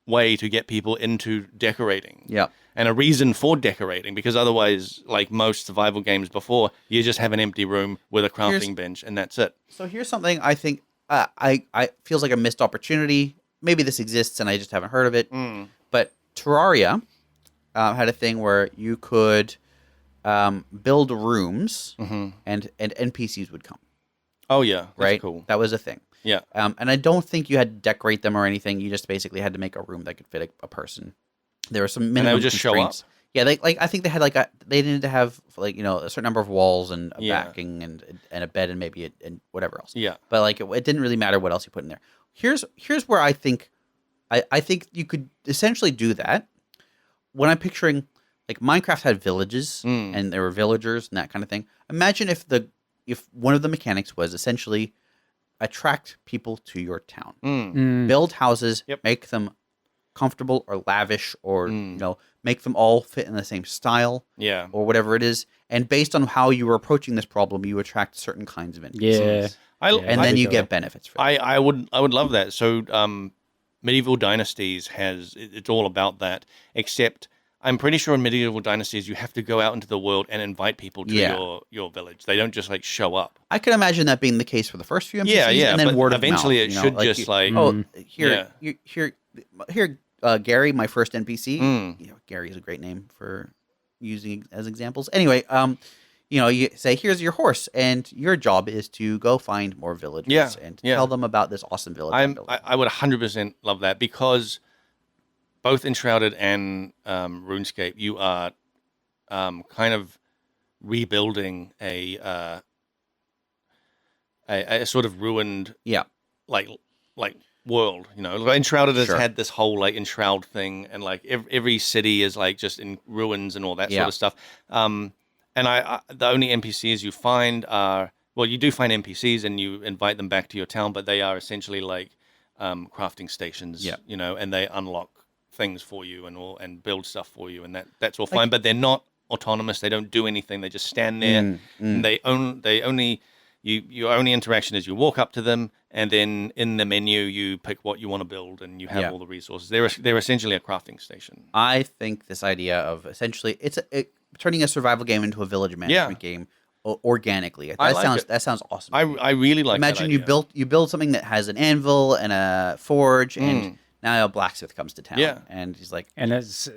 way to get people into decorating. And a reason for decorating, because otherwise, like most survival games before, you just have an empty room with a crafting bench and that's it. So here's something I think I feels like a missed opportunity. Maybe this exists and I just haven't heard of it. But Terraria had a thing where you could build rooms and NPCs would come. Oh yeah, that's right. Cool. That was a thing. Yeah. And I don't think you had to decorate them or anything. You just basically had to make a room that could fit a person. There were some minimum and they would just constraints. show up. Yeah, I think they had they needed to have a certain number of walls and a backing and a bed and maybe and whatever else. Yeah. But like it didn't really matter what else you put in there. Here's where I think you could essentially do that. When I'm picturing like Minecraft had villages and there were villagers and that kind of thing. Imagine if one of the mechanics was essentially attract people to your town. Build houses, make them comfortable or lavish or make them all fit in the same style or whatever it is, and based on how you were approaching this problem you attract certain kinds of NPCs. And then you get benefits for it. I would love that. So Medieval Dynasties it's all about that, except I'm pretty sure in Medieval Dynasties you have to go out into the world and invite people to your village. They don't just like show up. I can imagine that being the case for the first few NPCs, and then but word of eventually mouth. Here, Gary, my first NPC. Gary is a great name for using as examples. Anyway, you say, here's your horse, and your job is to go find more villagers and tell them about this awesome village. I would 100% love that, because both Enshrouded and RuneScape, you are kind of rebuilding a sort of ruined like world. Enshrouded has had this whole like enshroud thing, and like every city is like just in ruins and all that sort of stuff. And the only NPCs you find are, well, you do find NPCs and you invite them back to your town, but they are essentially like crafting stations. And they unlock things for you and build stuff for you, and that's all fine. But they're not autonomous. They don't do anything. They just stand there. And they only your only interaction is you walk up to them, and then in the menu you pick what you want to build, and you have all the resources. They're essentially a crafting station. I think this idea of essentially turning a survival game into a village management game organically. That sounds awesome. I really like. Imagine that idea. you build something that has an anvil and a forge, and now a blacksmith comes to town, and he's like, and it's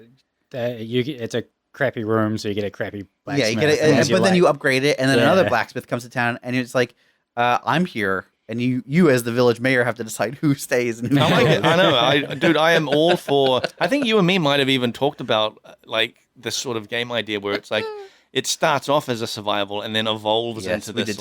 a crappy room, so you get a crappy blacksmith. Yeah, you get it, but then you upgrade it, and then another blacksmith comes to town, and it's like, I'm here, and you as the village mayor have to decide who stays and who goes. I know, dude. I am all for. I think you and me might have even talked about like this sort of game idea where it's like it starts off as a survival and then evolves into this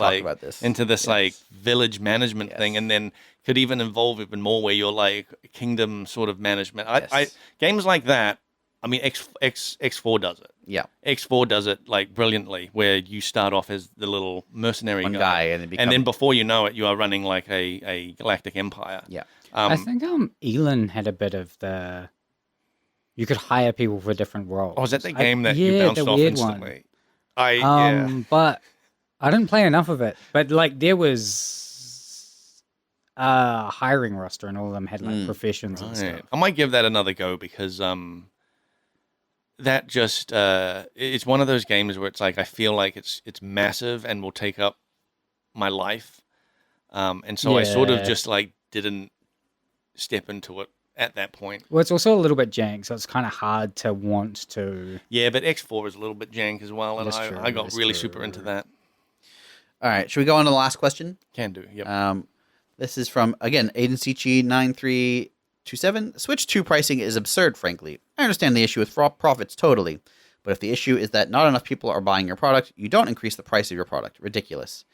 like village management thing, and then could even evolve even more where you're like kingdom sort of management. I games like that. I mean, X4 does it. Yeah, X4 does it like brilliantly, where you start off as the little mercenary guy, and then before you know it, you are running like a galactic empire. Yeah, I think Elon had a bit of the. You could hire people for different roles. Oh, is that the game that you bounced off instantly? But I didn't play enough of it. But like there was a hiring roster, and all of them had like professions and stuff. I might give that another go because that just it's one of those games where it's like I feel like it's massive and will take up my life, and so I sort of just like didn't step into it at that point. Well, it's also a little bit jank, so it's kind of hard to want to. Yeah, but X4 is a little bit jank as well, and I got really super into that. All right, should we go on to the last question? Can do. Yep. This is from again Aiden Cici 9327. Switch 2 pricing is absurd, frankly. I understand the issue with profits totally, but if the issue is that not enough people are buying your product, you don't increase the price of your product. Ridiculous.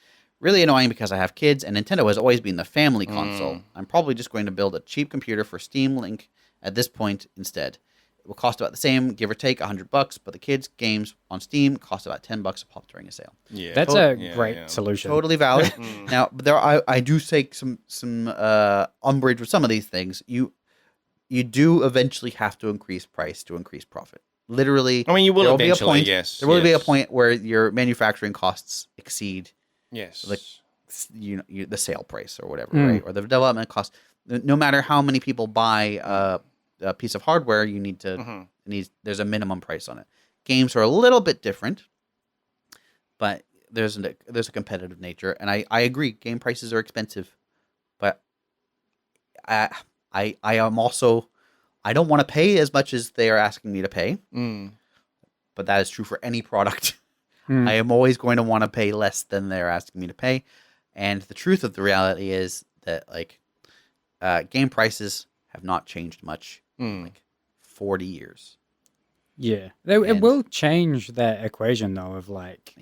Really annoying because I have kids, and Nintendo has always been the family console. I'm probably just going to build a cheap computer for Steam Link at this point instead. It will cost about the same, give or take, $100, but the kids' games on Steam cost about $10 a pop during a sale. Yeah, that's a great solution. Totally valid. Now, I do take some umbrage with some of these things. You do eventually have to increase price to increase profit. Literally, I mean, you will eventually. Yes, there will be a point where your manufacturing costs exceed. Yes, like the sale price or whatever, right? Or the development cost. No matter how many people buy a piece of hardware, you need to there's a minimum price on it. Games are a little bit different, but there's a competitive nature, and I agree. Game prices are expensive, but I am also I don't want to pay as much as they are asking me to pay. But that is true for any product. I am always going to want to pay less than they're asking me to pay. And the truth of the reality is that like game prices have not changed much in like 40 years. Yeah. It will change that equation though of like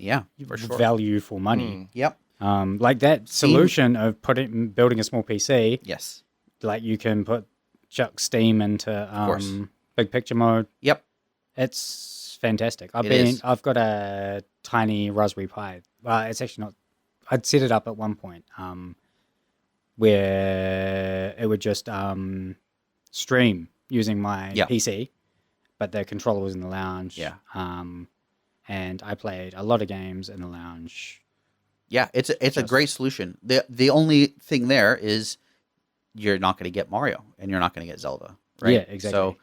for sure. value for money. Yep. Like that solution of building a small PC. Yes. Like you can chuck Steam into big picture mode. Yep. It's fantastic. I've got a tiny Raspberry Pi. Well, it's actually not. I'd set it up at one point, where it would just stream using my PC, but the controller was in the lounge. Yeah. And I played a lot of games in the lounge. Yeah, it's a great solution. The only thing there is you're not going to get Mario and you're not going to get Zelda, right? Yeah, exactly. So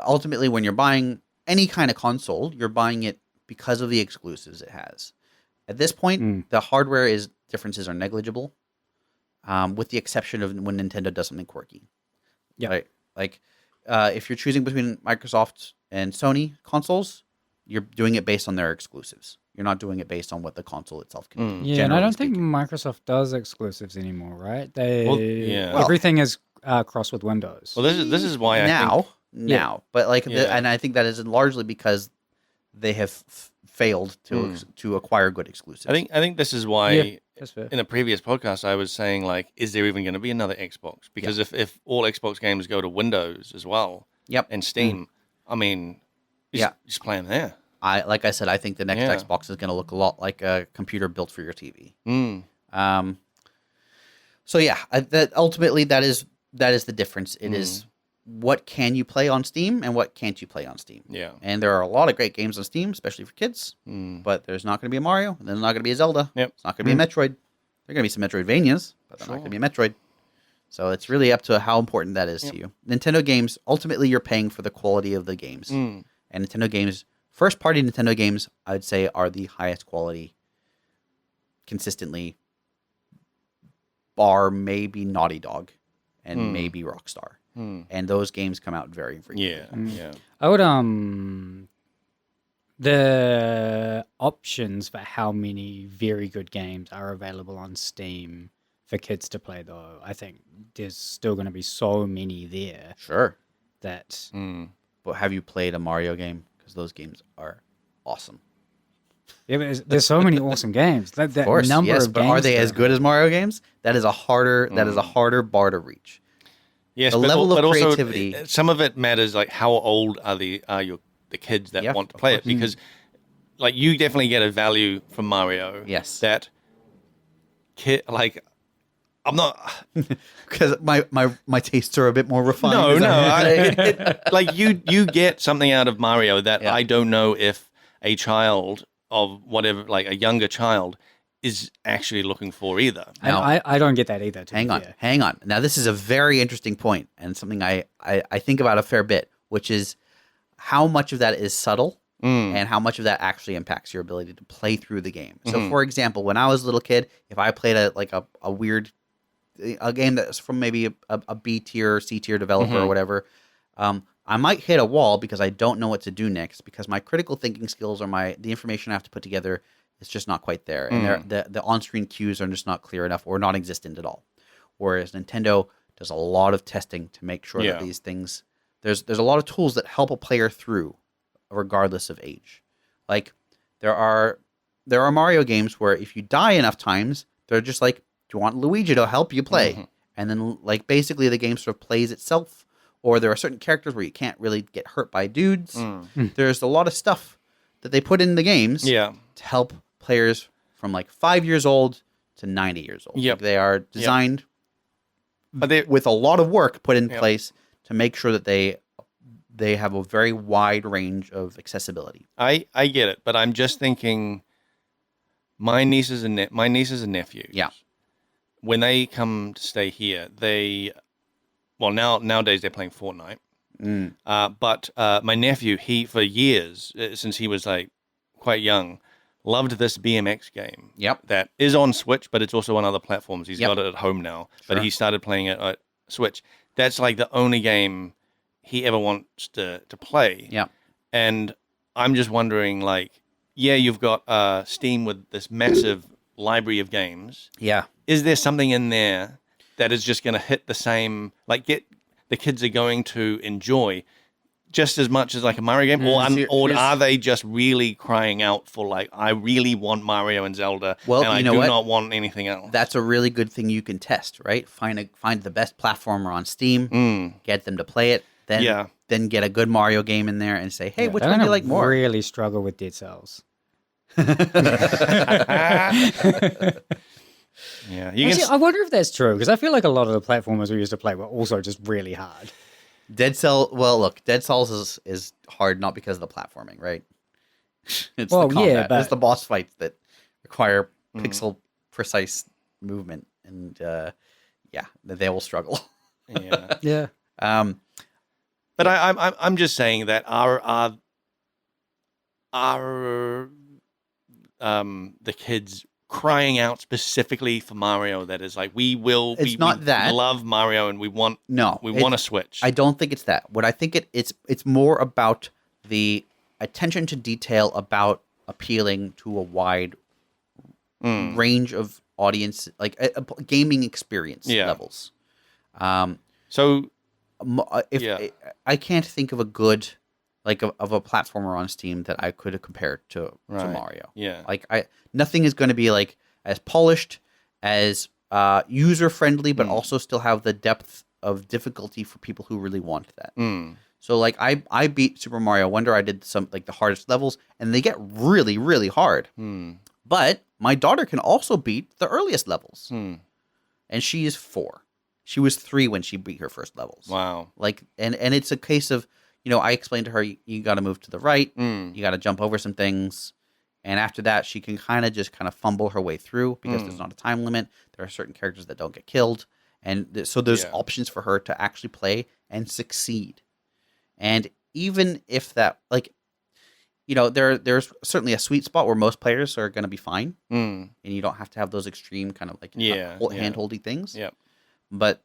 ultimately, when you're buying any kind of console, you're buying it because of the exclusives it has. At this point, the hardware differences are negligible, with the exception of when Nintendo does something quirky. Yeah, right? Like if you're choosing between Microsoft and Sony consoles, you're doing it based on their exclusives. You're not doing it based on what the console itself can do. Yeah, and I don't think Microsoft does exclusives anymore, right? Everything is crossed with Windows. Well, this is why but like, and I think that is largely because they have failed to acquire good exclusives. I think this is why in a previous podcast I was saying like, is there even going to be another Xbox? Because if all Xbox games go to Windows as well, and Steam, I mean, just play them there. Like I said, I think the next Xbox is going to look a lot like a computer built for your TV. So that ultimately that is the difference. It is what can you play on Steam and what can't you play on Steam. Yeah. And there are a lot of great games on Steam, especially for kids. But there's not going to be a Mario, and there's not going to be a Zelda. Yep. It's not going to be a Metroid. There are going to be some Metroidvanias, but they're not going to be a Metroid. So it's really up to how important that is to you. Nintendo games, ultimately, you're paying for the quality of the games. And Nintendo games, first-party Nintendo games, I'd say, are the highest quality consistently, bar maybe Naughty Dog and maybe Rockstar. And those games come out very frequently. Yeah. I would the options for how many very good games are available on Steam for kids to play, though, I think there's still going to be so many there. Sure. That. But have you played a Mario game? Because those games are awesome. Yeah, but there's so many awesome games. That Of course, number yes, of but games are they as good as Mario games? That is a harder bar to reach. Yes, the level of creativity. Also, some of it matters, like how old are the kids that want to play it? Because, like, you definitely get a value from Mario. Yes. That kid, like, I'm not because my tastes are a bit more refined. Like you get something out of Mario that I don't know if a child of whatever, like a younger child, is actually looking for either. Now, I don't get that either. Hang on. Now, this is a very interesting point and something I think about a fair bit, which is how much of that is subtle and how much of that actually impacts your ability to play through the game. So, for example, when I was a little kid, if I played a weird a game that's from maybe a B tier, C tier developer or whatever, I might hit a wall because I don't know what to do next because my critical thinking skills or the information I have to put together is just not quite there. And the on-screen cues are just not clear enough or non-existent at all. Whereas Nintendo does a lot of testing to make sure that these things, there's a lot of tools that help a player through regardless of age. Like there are Mario games where if you die enough times, they're just like, do you want Luigi to help you play? And then like basically the game sort of plays itself. Or there are certain characters where you can't really get hurt by dudes. There's a lot of stuff that they put in the games to help players from like 5 years old to 90 years old. Like they are designed with a lot of work put in place to make sure that they have a very wide range of accessibility. I get it, but I'm just thinking my nieces and nephews. Yeah. When they come to stay here, nowadays they're playing Fortnite. But my nephew, he for years, since he was like quite young, loved this BMX game. That is on Switch, but it's also on other platforms. He's got it at home now, but he started playing it at Switch. That's like the only game he ever wants to play. And I'm just wondering, like, you've got Steam with this massive library of games. Is there something in there that is just going to hit the same, like the kids are going to enjoy just as much as like a Mario game? Or are they just really crying out for like, I really want Mario and Zelda and I do not want anything else? That's a really good thing you can test, right? Find the best platformer on Steam, get them to play it, then get a good Mario game in there and say, hey, which one do you like more? I really struggle with Dead Cells. I wonder if that's true because I feel like a lot of the platformers we used to play were also just really hard. Dead Cells is hard not because of the platforming, right? It's the combat. It's the boss fights that require pixel precise movement, and they will struggle. But I'm just saying that our the kids crying out specifically for Mario that is like we love Mario and we want a Switch. I don't think it's that. What I think it's more about the attention to detail about appealing to a wide range of audience, like gaming experience levels. I can't think of a good of a platformer on Steam that I could compare to Mario. Nothing is going to be like as polished, as user friendly, but also still have the depth of difficulty for people who really want that. So like I beat Super Mario Wonder. I did some like the hardest levels, and they get really, really hard. But my daughter can also beat the earliest levels, and she is 4. She was 3 when she beat her first levels. Wow. Like, and it's a case of, I explained to her, you got to move to the right, you got to jump over some things, and after that, she can kind of fumble her way through because there's not a time limit. There are certain characters that don't get killed, and so there's options for her to actually play and succeed. And even if that, like, there's certainly a sweet spot where most players are going to be fine, and you don't have to have those extreme kind of like hand-holdy things. Yeah. But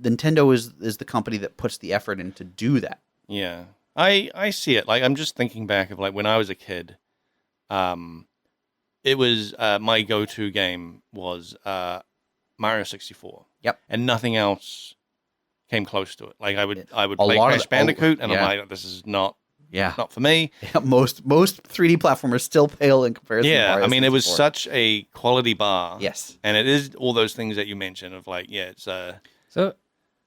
Nintendo is the company that puts the effort in to do that. Yeah. I see it. Like, I'm just thinking back of like when I was a kid, it was my go-to game was Mario 64. Yep. And nothing else came close to it. Like I would A play lot of Crash Bandicoot, and yeah. I'm like, this is not Yeah. not for me. Yeah, most 3D platformers still pale in comparison to Yeah, Mario I mean, 64. it was such a quality bar. Yes. And it is all those things that you mentioned of like, yeah, it's So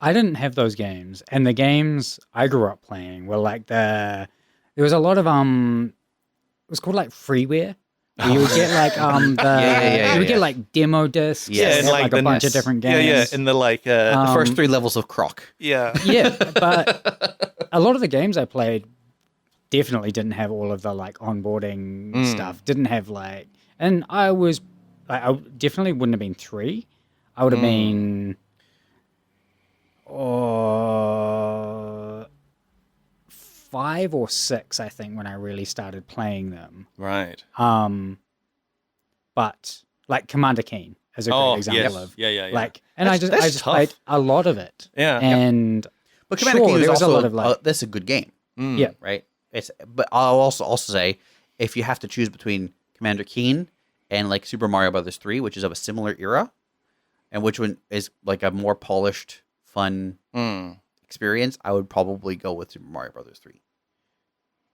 I didn't have those games, and the games I grew up playing were like there was a lot of it was called like freeware. Where you would get like you would get like demo discs, Yes. and like a bunch of different games. Yeah, in the like The first 3 levels of Croc. yeah. Yeah, but a lot of the games I played definitely didn't have all of the like onboarding stuff. Didn't have like, and I definitely wouldn't have been 3. I would have been 5 or 6, I think, when I really started playing them. Right. But like Commander Keen is a great example of Yeah. like, and I just tough. played a lot of it. Yeah. And But Commander Keen is there was also a lot of like, that's a good game, yeah, right? But I'll also say if you have to choose between Commander Keen and like Super Mario Brothers 3, which is of a similar era, and which one is like a more polished, fun experience, I would probably go with Super Mario Brothers 3.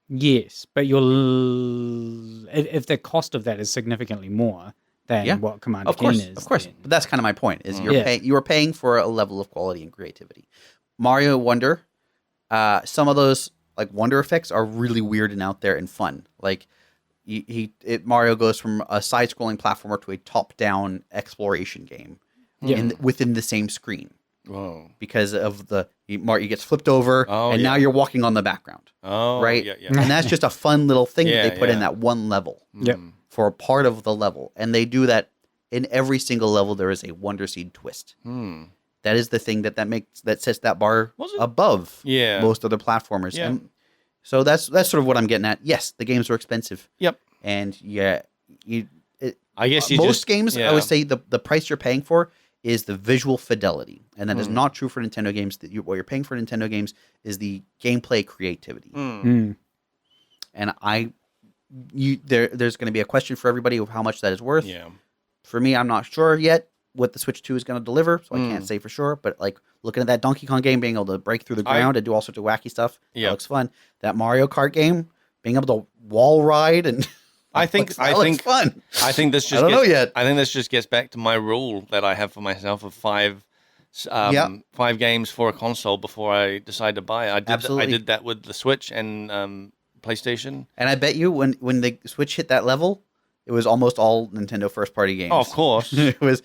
yes, but if the cost of that is significantly more than what Commander Keen is, of course. then- But that's kind of my point. Is Yeah. you are paying for a level of quality and creativity. Mario Wonder, some of those like wonder effects are really weird and out there and fun. Like Mario goes from a side-scrolling platformer to a top-down exploration game within the same screen. Whoa. Because of Mario gets flipped over, now you're walking on the background. Oh, right? Yeah. And that's just a fun little thing that they put in yeah. that one level. Yep. For a part of the level. And they do that in every single level. There is a Wonder Seed twist. That is the thing that sets that bar above most other platformers. Yeah. And so that's sort of what I'm getting at. Yes, the games are expensive. Yep. And I guess most games, I would say the price you're paying for is the visual fidelity. And that is not true for Nintendo games. What you're paying for Nintendo games is the gameplay creativity. And there's going to be a question for everybody of how much that is worth. Yeah. For me, I'm not sure yet what the Switch 2 is going to deliver, so I can't say for sure. But like looking at that Donkey Kong game, being able to break through the ground and do all sorts of wacky stuff, that looks fun. That Mario Kart game, being able to wall ride and I think looks fun. I think this just I don't know yet. I think this just gets back to my rule that I have for myself of 5 games for a console before I decide to buy it. I did that with the Switch and PlayStation. And I bet you when the Switch hit that level, it was almost all Nintendo first party games. Oh, of course. it was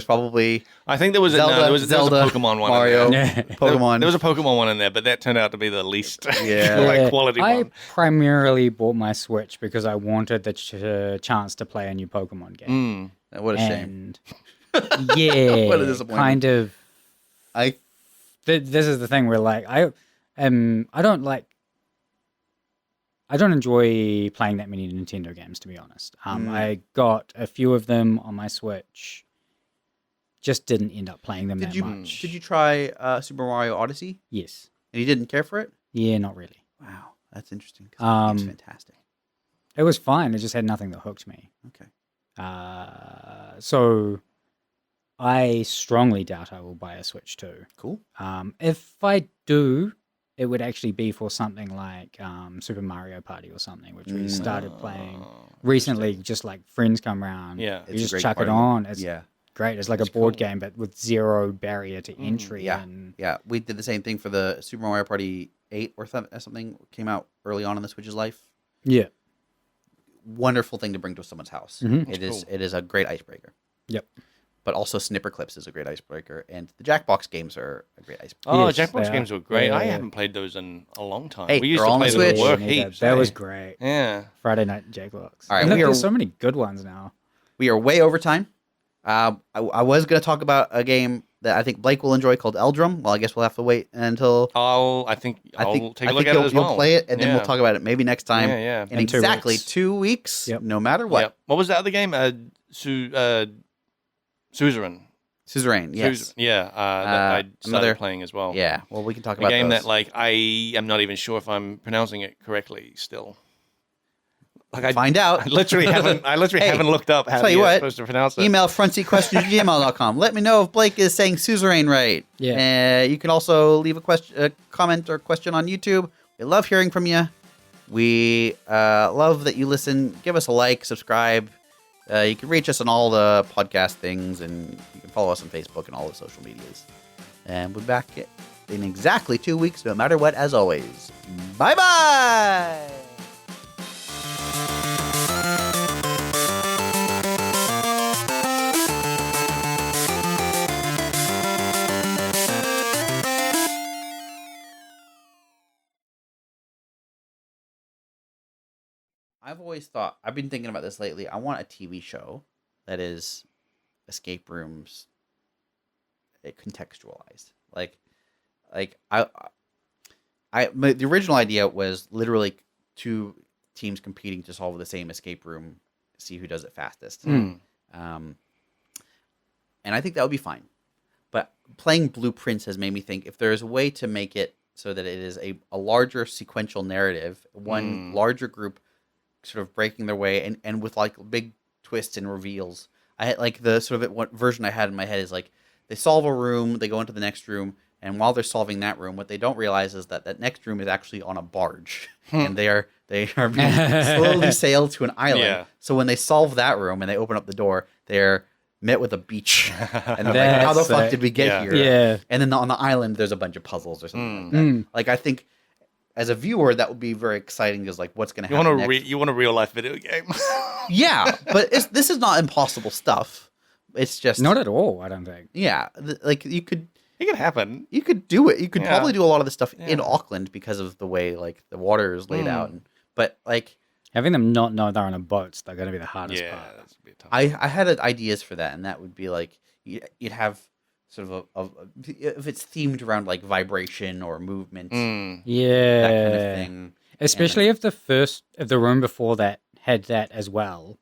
probably I think there was Zelda, there was a Pokemon one Mario, in there. Pokemon. There was a Pokemon one in there, but that turned out to be the least Yeah. quality I one. primarily bought my Switch because I wanted the chance to play a new Pokemon game. What a shame. And yeah, What a disappointment. kind of. This is the thing where like I don't enjoy playing that many Nintendo games, to be honest. I got a few of them on my Switch. Just didn't end up playing them much. Did you try Super Mario Odyssey? Yes. And you didn't care for it? Yeah, not really. Wow, that's interesting. 'Cause that game's fantastic. It was fine. It just had nothing that hooked me. Okay. So I strongly doubt I will buy a Switch 2. Cool. If I do, it would actually be for something like Super Mario Party or something, which we started playing recently. Just like friends come around, Yeah. you It's a just great chuck it party on. game. It's Yeah. great. It's like a board game, but with zero barrier to entry. Yeah. And Yeah, we did the same thing for the Super Mario Party 8 or something came out early on in the Switch's life. yeah. Wonderful thing to bring to someone's house. Mhm. It is a great icebreaker. Yep. but also Snipper Clips is a great icebreaker, and the Jackbox games are a great icebreaker. Oh, Yes, Jackbox they games are. were great. Yeah, I yeah. haven't played those in a long time. Hey, We used they're to on play the them at Switch. work Yeah, heaps. that eh? was great. Yeah. Friday Night Jackbox. All right, And we are- there's so many good ones now. We are way over time. I was going to talk about a game that I think Blake will enjoy called Eldrum. Well, I guess we'll have to wait until I think I'll take a look at it as you'll well. play it, and then we'll Yeah. talk about it maybe next time. Yeah, yeah. In In 2 exactly weeks. 2 weeks, Yep. no matter what. Yep. What was that other game? Suzerain. Suzerain, yes. Yeah. That I started another- playing as well. Yeah, well, we can talk A about game those. that like I am not even sure if I'm pronouncing it correctly still. Like I Find out. I literally haven't Hey, haven't looked up how tell you you're what, supposed to pronounce it. Email frontseatquestions@gmail.com. Let me know if Blake is saying suzerain right. Yeah. You can also leave a comment or question on YouTube. We love hearing from you. We love that you listen. Give us a like, subscribe. You can reach us on all the podcast things, and you can follow us on Facebook and all the social medias. And we'll be back in exactly 2 weeks, no matter what, as always. Bye-bye! I've always thought, I've been thinking about this lately. I want a TV show that is escape rooms contextualized. The original idea was literally 2 teams competing to solve the same escape room, see who does it fastest. And I think that would be fine. But playing Blueprints has made me think if there is a way to make it so that it is a larger sequential narrative, one larger group sort of breaking their way and with like big twists and reveals. I had like the sort of what version I had in my head is like they solve a room, they go into the next room, and while they're solving that room, what they don't realize is that that next room is actually on a barge, and they are being slowly sailed to an island. Yeah. So when they solve that room and they open up the door, they're met with a beach, and they're like, "How the fuck did we get here?" Yeah. And then on the island, there's a bunch of puzzles or something like that. Like I think. As a viewer, that would be very exciting. Because like, what's going to happen next? You want a real life video game? Yeah, but this is not impossible stuff. It's just Not at all, I don't think. Yeah, like you could It could happen. you could do it. You could Yeah. probably do a lot of this stuff in Yeah. Auckland because of the way like the water is laid out. But like Having them not know they're on a boat, they're going to be the hardest Yeah, part. that's a bit tough. I had ideas for that, and that would be like you'd have sort of if it's themed around like vibration or movement, Yeah. that kind of thing. Especially if the room before that had that as well.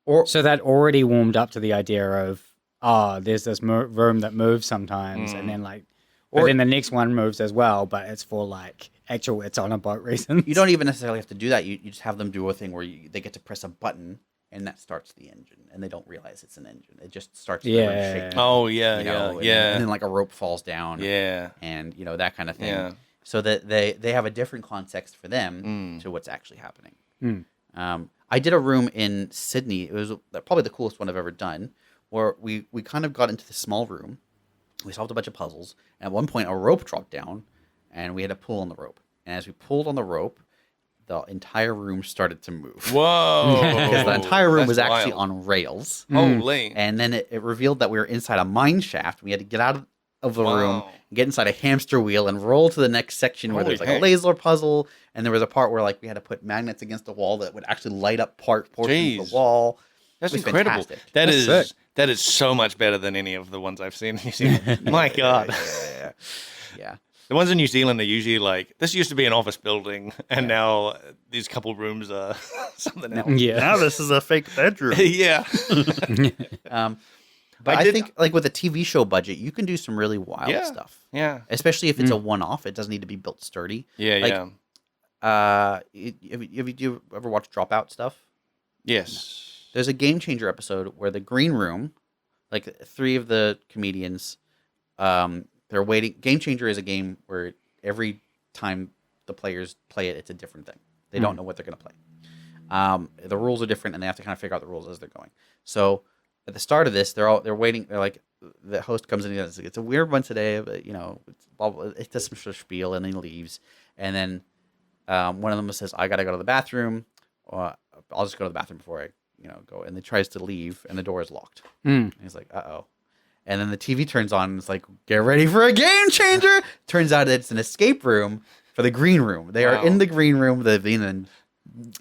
Or So that already warmed up to the idea of, there's this room that moves sometimes, and then like, but Or- then the next one moves as well, but it's for like actual, it's on a boat reasons. you don't even necessarily have to do that. You just have them do a thing where they get to press a button. And that starts the engine, and they don't realize it's an engine. It just starts the room Yeah. shaking. Oh yeah, you know, yeah. and then like a rope falls down. Yeah. And that kind of thing. Yeah. So that they have a different context for them to what's actually happening. I did a room in Sydney. It was probably the coolest one I've ever done, where we kind of got into this small room. We solved a bunch of puzzles. And at one point, a rope dropped down, and we had to pull on the rope. And as we pulled on the rope, the entire room started to move. Whoa. Because the entire room That's was actually wild. on rails. Holy. And then it revealed that we were inside a mine shaft. We had to get out of the room, Wow. get inside a hamster wheel, and roll to the next section where Holy there's like a heck. laser puzzle. And there was a part where like we had to put magnets against the wall that would actually light up portions of Jeez. the wall. That's It was incredible. fantastic. That's sick. That is so much better than any of the ones I've seen in New Zealand. My God. Yeah. The ones in New Zealand are usually like, this used to be an office building, and now these couple rooms are something else. Yeah. Now this is a fake bedroom. Yeah. But I think like with a TV show budget, you can do some really wild Yeah. stuff. Yeah. Especially if it's a one-off. It doesn't need to be built sturdy. Yeah, Like, yeah. Have you ever watched Dropout stuff? Yes. There's a Game Changer episode where the green room, like 3 of the comedians, they're waiting. Game Changer is a game where every time the players play it, it's a different thing. They don't know what they're going to play. The rules are different, and they have to kind of figure out the rules as they're going. So at the start of this, they're waiting. They're like, the host comes in and goes, "It's a weird one today, but it's blah, blah, it does some sort of spiel," and then he leaves. And then one of them says, "I gotta go to the bathroom, or I'll just go to the bathroom before I go, and he tries to leave, and the door is locked. Mm. He's like, uh-oh. And then the TV turns on, and it's like, get ready for a game changer. Turns out it's an escape room for the green room. They are in the green room. They've been in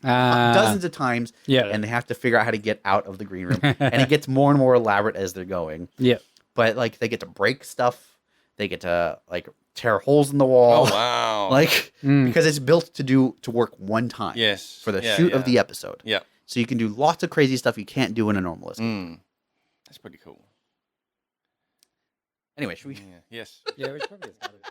dozens of times, and they have to figure out how to get out of the green room. And it gets more and more elaborate as they're going. Yeah. But, like, they get to break stuff. They get to, like, tear holes in the wall. Oh, wow. Like, because it's built to work one time. Yes. For the shoot of the episode. Yeah. So you can do lots of crazy stuff you can't do in a normal escape. That's pretty cool. Anyway, should we? Yes. Yeah, we should probably start it.